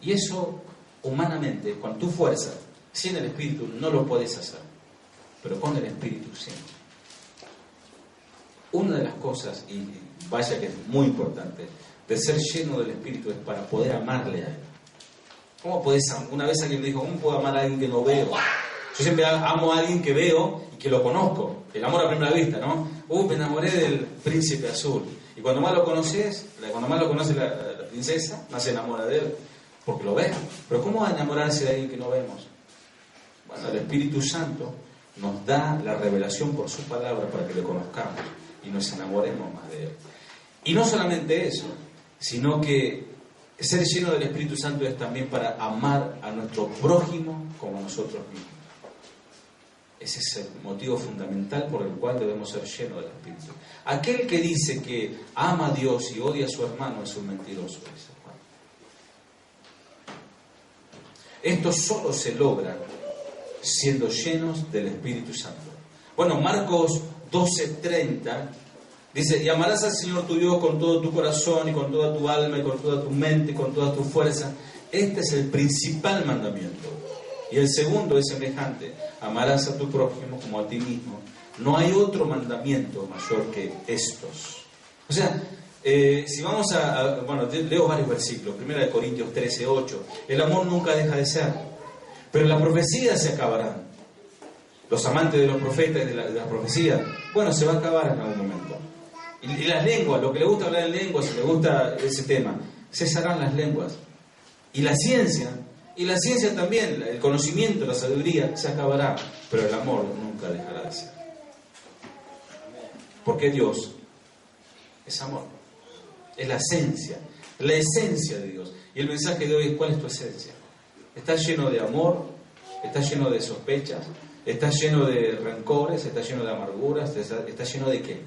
Y eso, humanamente, con tu fuerza, sin el Espíritu, no lo puedes hacer. Pero con el Espíritu, sí. Una de las cosas, y vaya que es muy importante, de ser lleno del Espíritu es para poder amarle a Él. ¿Cómo puedes? Una vez alguien me dijo, ¿cómo puedo amar a alguien que no veo? Yo siempre amo a alguien que veo y que lo conozco. El amor a primera vista, ¿no? Me enamoré del príncipe azul. Y cuando más lo conoce la princesa, más se enamora de él, porque lo ve. Pero ¿cómo va a enamorarse de alguien que no vemos? Bueno, el Espíritu Santo nos da la revelación por su palabra para que le conozcamos y nos enamoremos más de Él. Y no solamente eso, sino que ser lleno del Espíritu Santo es también para amar a nuestro prójimo como nosotros mismos. Ese es el motivo fundamental por el cual debemos ser llenos del Espíritu. Aquel que dice que ama a Dios y odia a su hermano es un mentiroso, dice Juan. Esto solo se logra siendo llenos del Espíritu Santo. Bueno, Marcos 12:30 dice, y amarás al Señor tu Dios con todo tu corazón y con toda tu alma y con toda tu mente y con toda tu fuerza. Este es el principal mandamiento. Y el segundo es semejante, amarás a tu prójimo como a ti mismo. No hay otro mandamiento mayor que estos. O sea, si vamos bueno, leo varios versículos. 1 Corintios 13:8. El amor nunca deja de ser, pero las profecías se acabarán. Los amantes de los profetas y de la profecía, bueno, se va a acabar en algún momento. Y las lenguas, lo que le gusta hablar en lenguas, si le gusta ese tema, cesarán las lenguas. Y la ciencia también, el conocimiento, la sabiduría, se acabará, pero el amor nunca dejará de ser. Porque Dios es amor, es la esencia de Dios. Y el mensaje de hoy es, ¿cuál es tu esencia? ¿Estás lleno de amor? ¿Estás lleno de sospechas? ¿Estás lleno de rencores? ¿Estás lleno de amarguras? ¿Estás lleno de qué?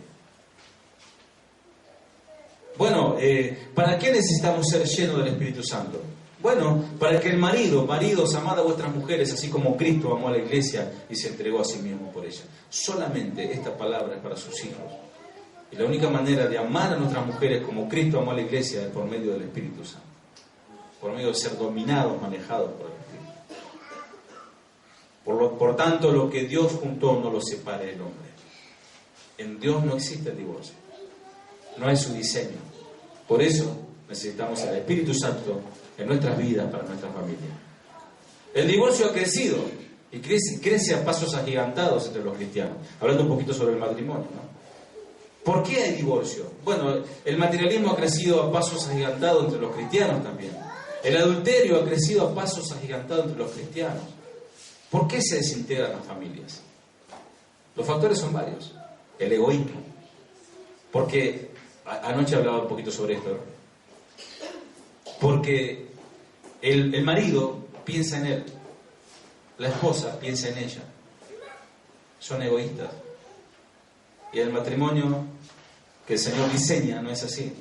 Bueno, ¿para qué necesitamos ser llenos del Espíritu Santo? Bueno, para que el maridos, amad a vuestras mujeres, así como Cristo amó a la iglesia y se entregó a sí mismo por ella. Solamente esta palabra es para sus hijos. Y la única manera de amar a nuestras mujeres como Cristo amó a la iglesia es por medio del Espíritu Santo. Por medio de ser dominados, manejados por el Espíritu. Por tanto, lo que Dios juntó no lo separe el hombre. En Dios no existe el divorcio. No es su diseño. Por eso necesitamos el Espíritu Santo en nuestras vidas, para nuestra familia. El divorcio ha crecido y crece a pasos agigantados entre los cristianos. Hablando un poquito sobre el matrimonio, ¿no? ¿Por qué hay divorcio? Bueno, el materialismo ha crecido a pasos agigantados entre los cristianos también. El adulterio ha crecido a pasos agigantados entre los cristianos. ¿Por qué se desintegran las familias? Los factores son varios. El egoísmo. Porque anoche hablaba un poquito sobre esto, ¿no? Porque el marido piensa en él, la esposa piensa en ella. Son egoístas. Y el matrimonio que el Señor diseña no es así.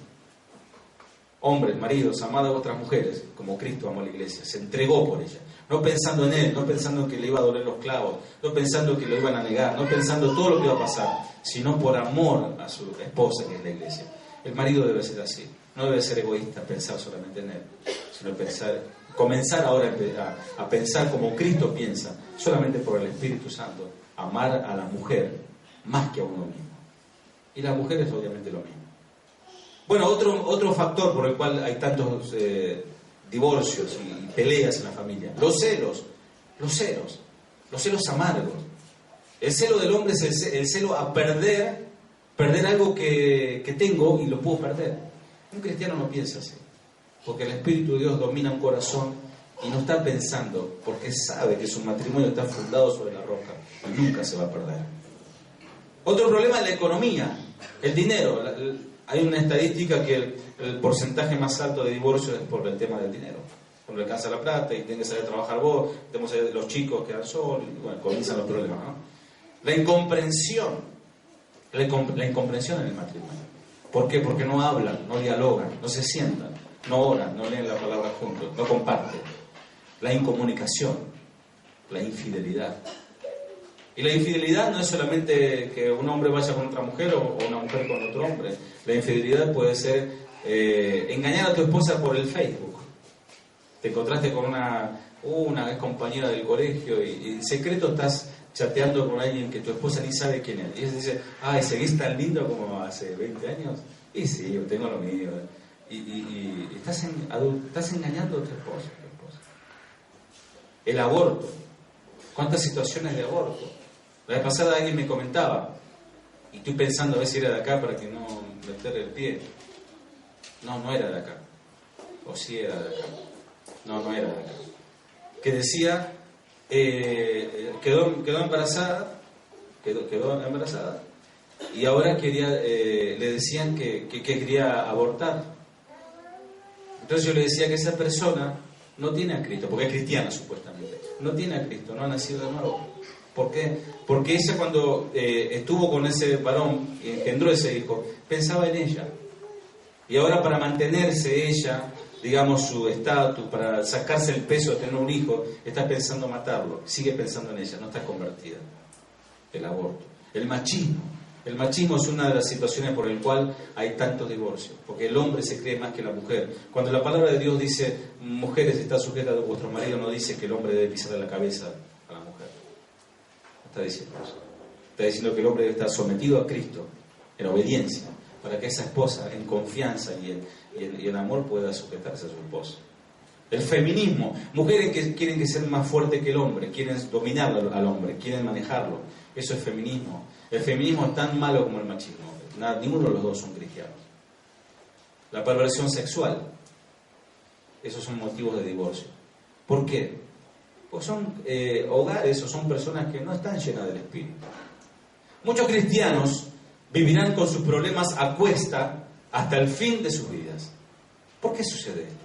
Hombres, maridos, amad a vuestras mujeres, como Cristo amó a la iglesia, se entregó por ella. No pensando en él, no pensando que le iba a doler los clavos, no pensando que lo iban a negar, no pensando todo lo que iba a pasar, sino por amor a su esposa, que es la iglesia. El marido debe ser así. No debe ser egoísta, pensar solamente en él, sino comenzar ahora a pensar como Cristo piensa, solamente por el Espíritu Santo, amar a la mujer más que a uno mismo. Y la mujer es obviamente lo mismo. Bueno, otro factor por el cual hay tantos divorcios y peleas en la familia, los celos amargos. El celo del hombre es el celo a perder algo que tengo y lo puedo perder. Un cristiano no piensa así, porque el Espíritu de Dios domina un corazón y no está pensando, porque sabe que su matrimonio está fundado sobre la roca y nunca se va a perder. Otro problema es la economía, el dinero. Hay una estadística que el porcentaje más alto de divorcio es por el tema del dinero. Cuando le alcanza la plata y tiene que salir a trabajar vos, tenemos los chicos quedan solos, y bueno, comienzan los problemas, ¿no? La incomprensión en el matrimonio. ¿Por qué? Porque no hablan, no dialogan, no se sientan, no oran, no leen la palabra juntos, no comparten. La incomunicación, la infidelidad. Y la infidelidad no es solamente que un hombre vaya con otra mujer o una mujer con otro hombre. La infidelidad puede ser engañar a tu esposa por el Facebook. Te encontraste con una ex compañera del colegio y en secreto estás chateando con alguien que tu esposa ni sabe quién es. Y ella dice, ay, ¿seguís tan lindo como hace 20 años? Y sí, yo tengo lo mío. Y estás engañando a tu esposa. El aborto. ¿Cuántas situaciones de aborto? La vez pasada alguien me comentaba, y estoy pensando a ver si era de acá para que no meter el pie. No era de acá. O sí era de acá. No era de acá. Que decía, quedó embarazada, y ahora le decían que quería abortar. Entonces yo le decía que esa persona no tiene a Cristo, porque es cristiana supuestamente, no tiene a Cristo, no ha nacido de nuevo. ¿Por qué? Porque ella cuando estuvo con ese varón y engendró ese hijo, pensaba en ella. Y ahora para mantenerse ella, digamos, su estatus, para sacarse el peso de tener un hijo, está pensando matarlo, sigue pensando en ella, no está convertida. El aborto. El machismo. El machismo es una de las situaciones por el cual hay tantos divorcios, porque el hombre se cree más que la mujer. Cuando la palabra de Dios dice, mujeres, está sujeta a vuestro marido, no dice que el hombre debe pisarle la cabeza a la mujer. No está diciendo eso. Está diciendo que el hombre debe estar sometido a Cristo, en obediencia, para que esa esposa, en confianza y en amor, pueda sujetarse a su esposo. El feminismo, mujeres que quieren ser más fuertes que el hombre, quieren dominar al hombre, quieren manejarlo. Eso es feminismo. El feminismo es tan malo como el machismo. Ninguno de los dos son cristianos. La perversión sexual, esos son motivos de divorcio. ¿Por qué? Pues son hogares o son personas que no están llenas del Espíritu. Muchos cristianos vivirán con sus problemas a cuesta hasta el fin de sus vidas. ¿Por qué sucede esto?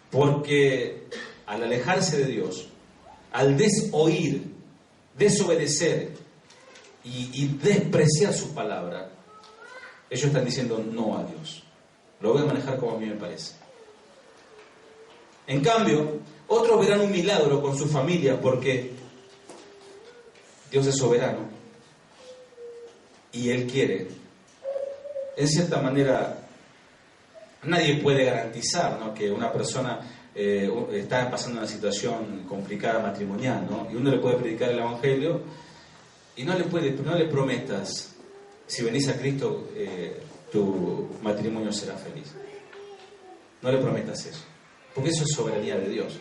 Porque al alejarse de Dios, al desoír, desobedecer y despreciar su palabra, ellos están diciendo no a Dios. Lo voy a manejar como a mí me parece. En cambio, otros verán un milagro con su familia porque Dios es soberano y Él quiere. En cierta manera, nadie puede garantizar, ¿no?, que una persona está pasando una situación complicada matrimonial, ¿no? Y uno le puede predicar el Evangelio y no le prometas, si venís a Cristo, tu matrimonio será feliz. No le prometas eso, porque eso es soberanía de Dios.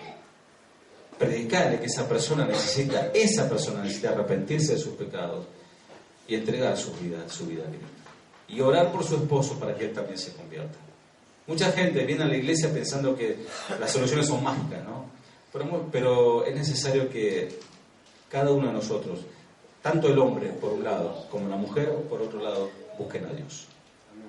Predicarle que esa persona necesita arrepentirse de sus pecados y entregar su vida a Cristo. Y orar por su esposo para que él también se convierta. Mucha gente viene a la iglesia pensando que las soluciones son mágicas, ¿no? Pero es necesario que cada uno de nosotros, tanto el hombre por un lado como la mujer por otro lado, busquen a Dios.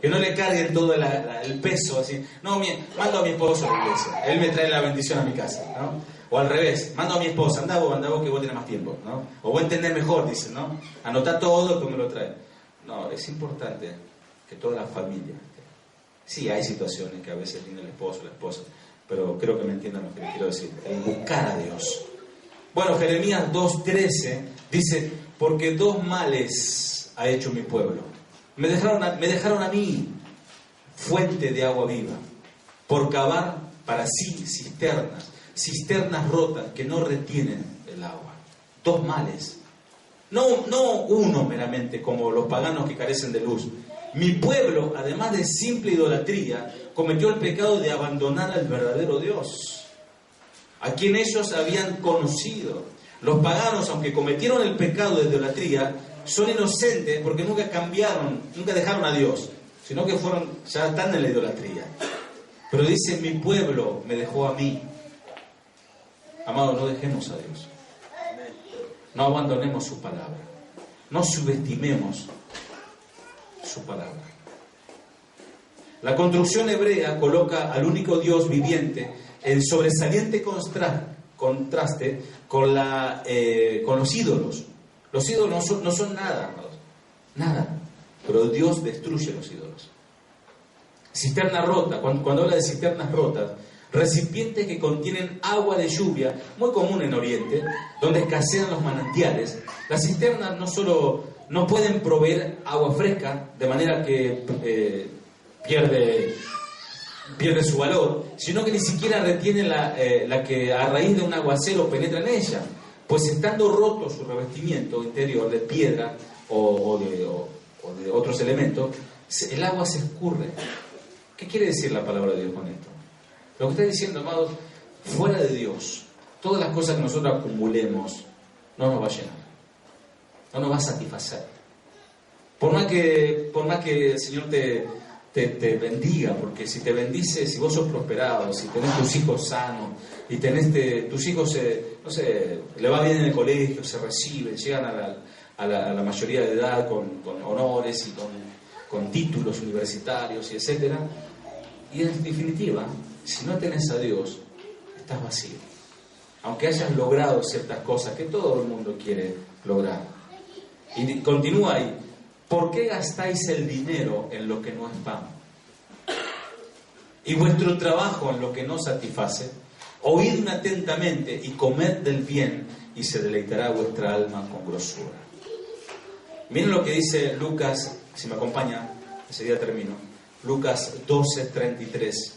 Que no le carguen todo el peso así. No, mando a mi esposo a la iglesia, él me trae la bendición a mi casa, ¿no? O al revés, mando a mi esposa, anda vos que vos tenés más tiempo, ¿no? O vos entendés mejor, dice, ¿no? Anotá todo y tú me lo traes. No, es importante que toda la familia. Sí, hay situaciones que a veces viene el esposo, la esposa, pero creo que me entiendan lo que les quiero decir. El buscar a Dios. Bueno, Jeremías 2:13 dice, porque dos males ha hecho mi pueblo. Me dejaron a mí fuente de agua viva, por cavar para sí cisternas rotas que no retienen el agua. Dos males. No uno meramente, como los paganos que carecen de luz. Mi pueblo, además de simple idolatría, cometió el pecado de abandonar al verdadero Dios, a quien ellos habían conocido. Los paganos, aunque cometieron el pecado de idolatría, son inocentes porque nunca dejaron a Dios, sino que ya están en la idolatría. Pero dice, mi pueblo me dejó a mí. Amado, no dejemos a Dios. No abandonemos su palabra. No subestimemos su palabra. La construcción hebrea coloca al único Dios viviente en sobresaliente contraste con los ídolos. Los ídolos no son nada, nada. Pero Dios destruye los ídolos. Cisterna rota, cuando habla de cisternas rotas, recipientes que contienen agua de lluvia, muy común en Oriente, donde escasean los manantiales. Las cisternas no pueden proveer agua fresca, de manera que pierde pierde su valor, sino que ni siquiera retiene la que a raíz de un aguacero penetra en ella, pues estando roto su revestimiento interior de piedra o de otros elementos, el agua se escurre. ¿Qué quiere decir la palabra de Dios con esto? Lo que está diciendo, amados, fuera de Dios, todas las cosas que nosotros acumulemos no nos va a llenar, no nos va a satisfacer. Por más que el Señor te bendiga, porque si te bendice, si vos sos prosperado, si tenés tus hijos sanos, y tenés tus hijos, no sé, le va bien en el colegio, se reciben, llegan a la mayoría de edad con honores y con títulos universitarios y etcétera, y en definitiva, si no tenés a Dios, estás vacío. Aunque hayas logrado ciertas cosas que todo el mundo quiere lograr. Y continúa ahí. ¿Por qué gastáis el dinero en lo que no es pan? Y vuestro trabajo en lo que no satisface. Oídme atentamente y comed del bien, y se deleitará vuestra alma con grosura. Miren lo que dice Lucas, si me acompaña, ese día termino. Lucas 12:33.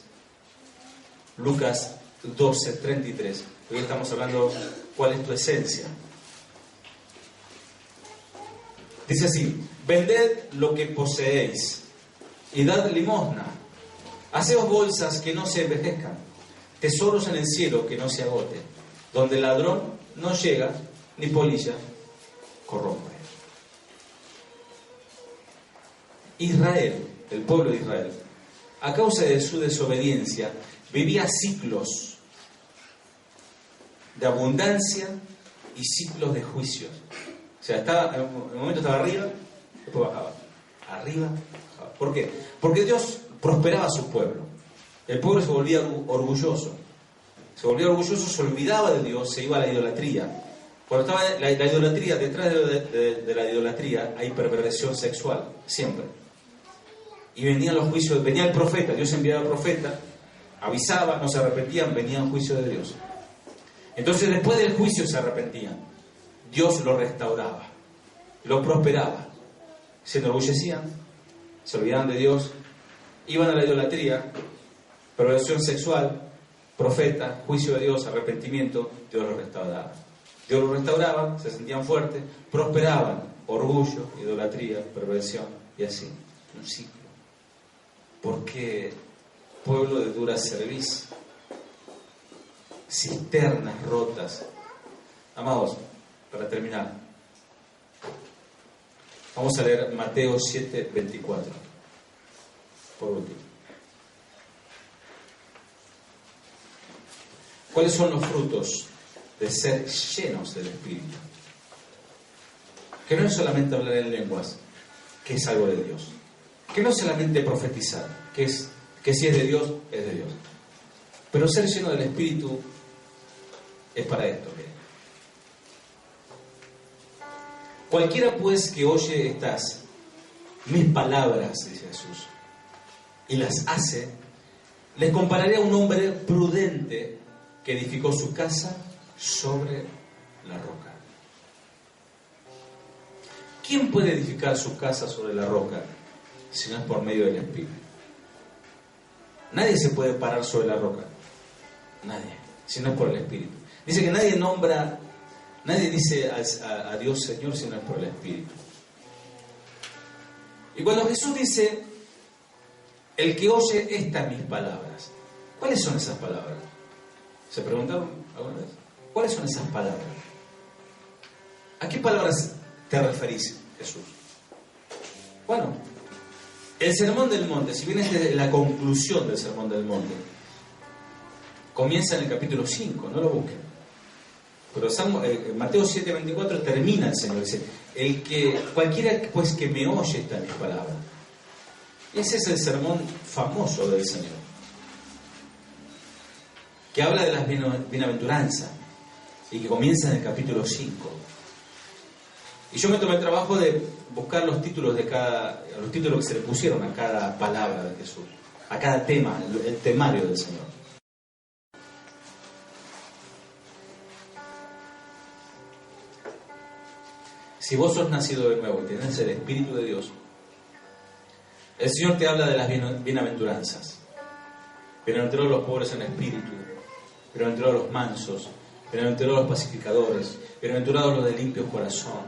Lucas 12:33. Hoy estamos hablando cuál es tu esencia. Dice así: vended lo que poseéis y dad limosna. Haceos bolsas que no se envejezcan, tesoros en el cielo que no se agote, donde el ladrón no llega ni polilla corrompe. Israel, el pueblo de Israel, a causa de su desobediencia, vivía ciclos de abundancia y ciclos de juicios. O sea, en un momento estaba arriba, después bajaba. Arriba, bajaba. ¿Por qué? Porque Dios prosperaba a su pueblo. El pueblo se volvía orgulloso. Se volvía orgulloso, se olvidaba de Dios, se iba a la idolatría. Cuando estaba la idolatría, detrás de la idolatría hay perversión sexual, siempre. Y venían los juicios, venía el profeta, Dios enviaba al profeta, avisaba, no se arrepentían, venía el juicio de Dios. Entonces después del juicio se arrepentían. Dios lo restauraba, lo prosperaba. Se enorgullecían, se olvidaban de Dios, iban a la idolatría, perversión sexual, profeta, juicio de Dios, arrepentimiento, Dios lo restauraba. Dios lo restauraba, se sentían fuertes, prosperaban, orgullo, idolatría, perversión, y así, un ciclo. Porque pueblo de dura cerviz, cisternas rotas. Amados, para terminar, vamos a leer Mateo 7:24, por último. ¿Cuáles son los frutos de ser llenos del Espíritu? Que no es solamente hablar en lenguas, que es algo de Dios. Que no es solamente profetizar, que si es de Dios, es de Dios. Pero ser lleno del Espíritu es para esto. Cualquiera pues que oye mis palabras, dice Jesús, y las hace, les compararé a un hombre prudente que edificó su casa sobre la roca. ¿Quién puede edificar su casa sobre la roca si no es por medio del Espíritu? Nadie se puede parar sobre la roca, nadie, si no es por el Espíritu. Dice que nadie dice a Dios Señor si no es por el Espíritu. Y cuando Jesús dice, el que oye estas mis palabras, ¿cuáles son esas palabras? ¿Se preguntaron alguna vez? ¿Cuáles son esas palabras? ¿A qué palabras te referís, Jesús? Bueno, el Sermón del Monte, si bien es la conclusión del Sermón del Monte, comienza en el capítulo 5, no lo busquen. Pero Mateo 7:24 termina el Señor, dice, cualquiera pues que me oye estas mis palabras. Y ese es el sermón famoso del Señor, que habla de las bienaventuranzas y que comienza en el capítulo 5. Y yo me tomé el trabajo de buscar los títulos los títulos que se le pusieron a cada palabra de Jesús, a cada tema, el temario del Señor. Si vos sos nacido de nuevo y tenés el Espíritu de Dios, el Señor te habla de las bienaventuranzas. Bienaventurados los pobres en espíritu, bienaventurados los mansos, bienaventurados los pacificadores, bienaventurados los de limpio corazón,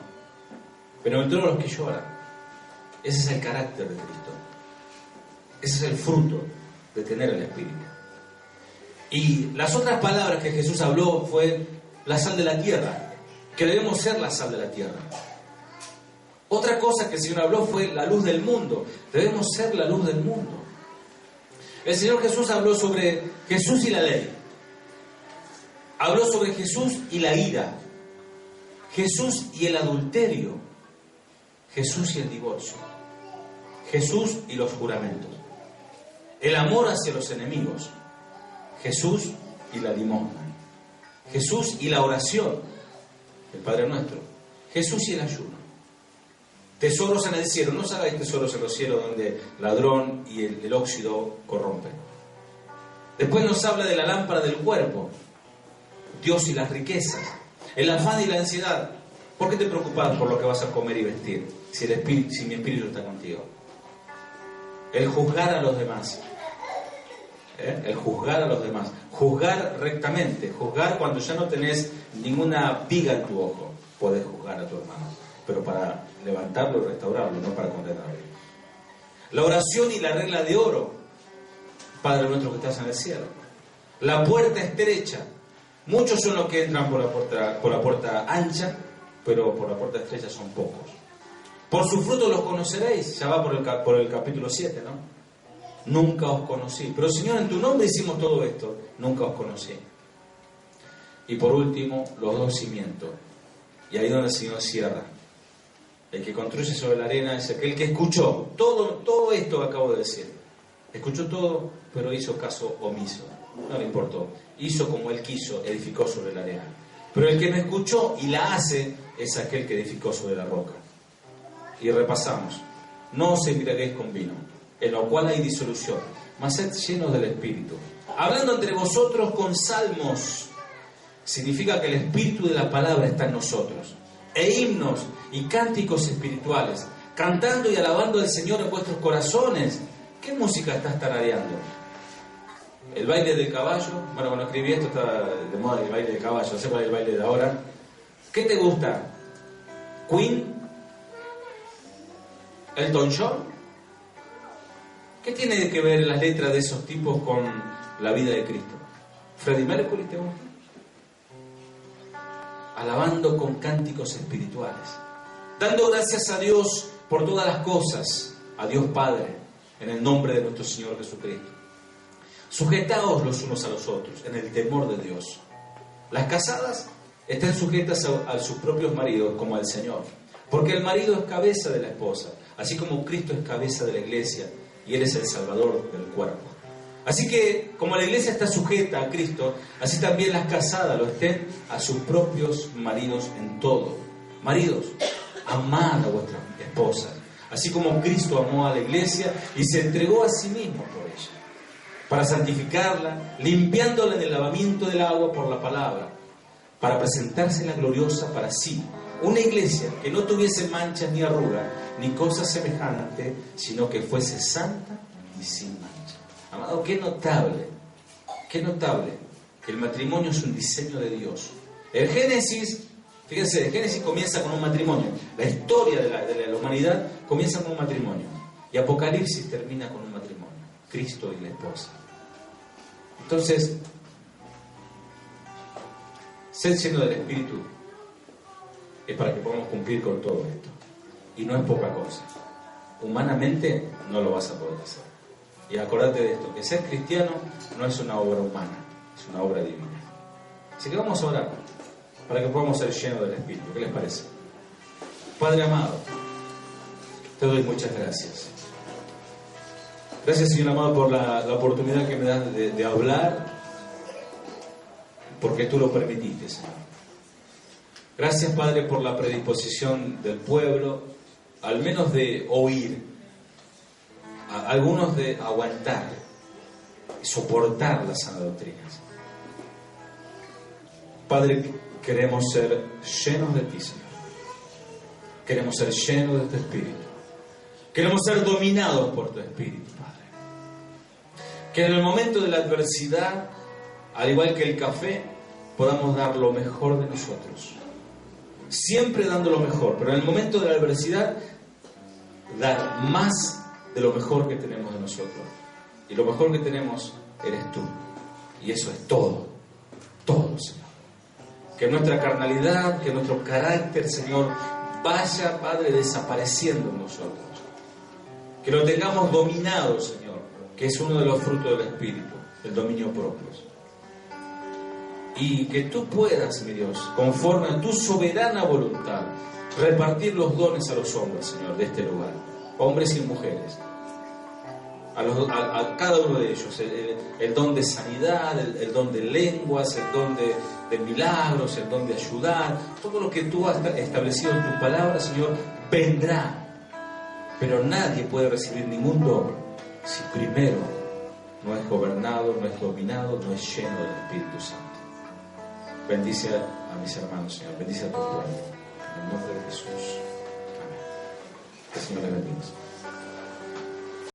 bienaventurados los que lloran. Ese es el carácter de Cristo. Ese es el fruto de tener el Espíritu. Y las otras palabras que Jesús habló fue la sal de la tierra, que debemos ser la sal de la tierra. Otra cosa que el Señor habló fue la luz del mundo. Debemos ser la luz del mundo. El Señor Jesús habló sobre Jesús y la ley. Habló sobre Jesús y la ira. Jesús y el adulterio. Jesús y el divorcio. Jesús y los juramentos. El amor hacia los enemigos. Jesús y la limosna. Jesús y la oración. El Padre Nuestro. Jesús y el ayuno. Tesoros en el cielo. No os hagáis tesoros en los cielos donde ladrón y el óxido corrompen. Después nos habla de la lámpara del cuerpo. Dios y las riquezas. El afán y la ansiedad. ¿Por qué te preocupas por lo que vas a comer y vestir si mi espíritu está contigo? El juzgar a los demás. El juzgar a los demás. Juzgar rectamente. Juzgar cuando ya no tenés ninguna viga en tu ojo. Podés juzgar a tu hermano, pero para levantarlo y restaurarlo, no para condenarlo. La oración y la regla de oro. Padre nuestro que estás en el cielo. La puerta estrecha. Muchos son los que entran por la puerta ancha, pero por la puerta estrecha son pocos. Por su fruto los conoceréis. Ya va por el capítulo 7, ¿no? Nunca os conocí. Pero Señor, en tu nombre hicimos todo esto. Nunca os conocí. Y por último, los dos cimientos. Y ahí donde el Señor cierra. El que construye sobre la arena es aquel que escuchó todo esto que acabo de decir. Escuchó todo, pero hizo caso omiso. No le importó. Hizo como él quiso, edificó sobre la arena. Pero el que me escuchó y la hace es aquel que edificó sobre la roca. Y repasamos. No os embriaguéis con vino, en lo cual hay disolución, mas sed llenos del Espíritu. Hablando entre vosotros con salmos. Significa que el Espíritu de la palabra está en nosotros. E himnos y cánticos espirituales, cantando y alabando al Señor en vuestros corazones. ¿Qué música estás tarareando? El baile del caballo. Bueno, cuando escribí esto estaba de moda el baile del caballo. No sé cuál es el baile de ahora. ¿Qué te gusta? ¿Queen? ¿Elton John? ¿Qué tiene que ver las letras de esos tipos con la vida de Cristo? ¿Freddie Mercury te gusta? Alabando con cánticos espirituales, dando gracias a Dios por todas las cosas, a Dios Padre, en el nombre de nuestro Señor Jesucristo. Sujetaos los unos a los otros, en el temor de Dios. Las casadas estén sujetas a sus propios maridos como al Señor, porque el marido es cabeza de la esposa, así como Cristo es cabeza de la iglesia, y Él es el Salvador del cuerpo. Así que, como la iglesia está sujeta a Cristo, así también las casadas lo estén a sus propios maridos en todo. Maridos, amad a vuestras esposas, así como Cristo amó a la iglesia y se entregó a sí mismo por ella, para santificarla, limpiándola en el lavamiento del agua por la palabra, para presentársela gloriosa para sí. Una iglesia que no tuviese manchas ni arrugas, ni cosa semejante, sino que fuese santa y sin mancha. Amado, qué notable que el matrimonio es un diseño de Dios. El Génesis, fíjense, el Génesis comienza con un matrimonio. La historia de la humanidad comienza con un matrimonio. Y Apocalipsis termina con un matrimonio. Cristo y la esposa. Entonces, ser lleno del Espíritu es para que podamos cumplir con todo esto. Y no es poca cosa. Humanamente no lo vas a poder hacer. Y acordate de esto, que ser cristiano no es una obra humana, es una obra divina. Así que vamos a orar para que podamos ser llenos del Espíritu. ¿Qué les parece? Padre amado, te doy muchas gracias. Gracias, Señor amado, por la oportunidad que me das de hablar, porque tú lo permitiste, Señor. Gracias, Padre, por la predisposición del pueblo, al menos de oír, a algunos de aguantar, soportar las sanas doctrinas. Padre, queremos ser llenos de ti, Señor. Queremos ser llenos de tu Espíritu. Queremos ser dominados por tu Espíritu, Padre. Que en el momento de la adversidad, al igual que el café, podamos dar lo mejor de nosotros. Siempre dando lo mejor, pero en el momento de la adversidad, dar más de lo mejor que tenemos de nosotros. Y lo mejor que tenemos eres tú. Y eso es todo. Todo, Señor. Que nuestra carnalidad, que nuestro carácter, Señor, vaya, Padre, desapareciendo en nosotros. Que lo tengamos dominado, Señor, que es uno de los frutos del Espíritu, el dominio propio. Y que tú puedas, mi Dios, conforme a tu soberana voluntad, repartir los dones a los hombres, Señor, de este lugar, hombres y mujeres. A cada uno de ellos, el don de sanidad, el don de lenguas, el don de milagros, el don de ayudar, todo lo que tú has establecido en tus palabras, Señor, vendrá. Pero nadie puede recibir ningún don si primero no es gobernado, no es dominado, no es lleno del Espíritu Santo. Bendice a mis hermanos, Señor, bendice a tu pueblo, en el nombre de Jesús. Amén. Que el Señor le bendiga.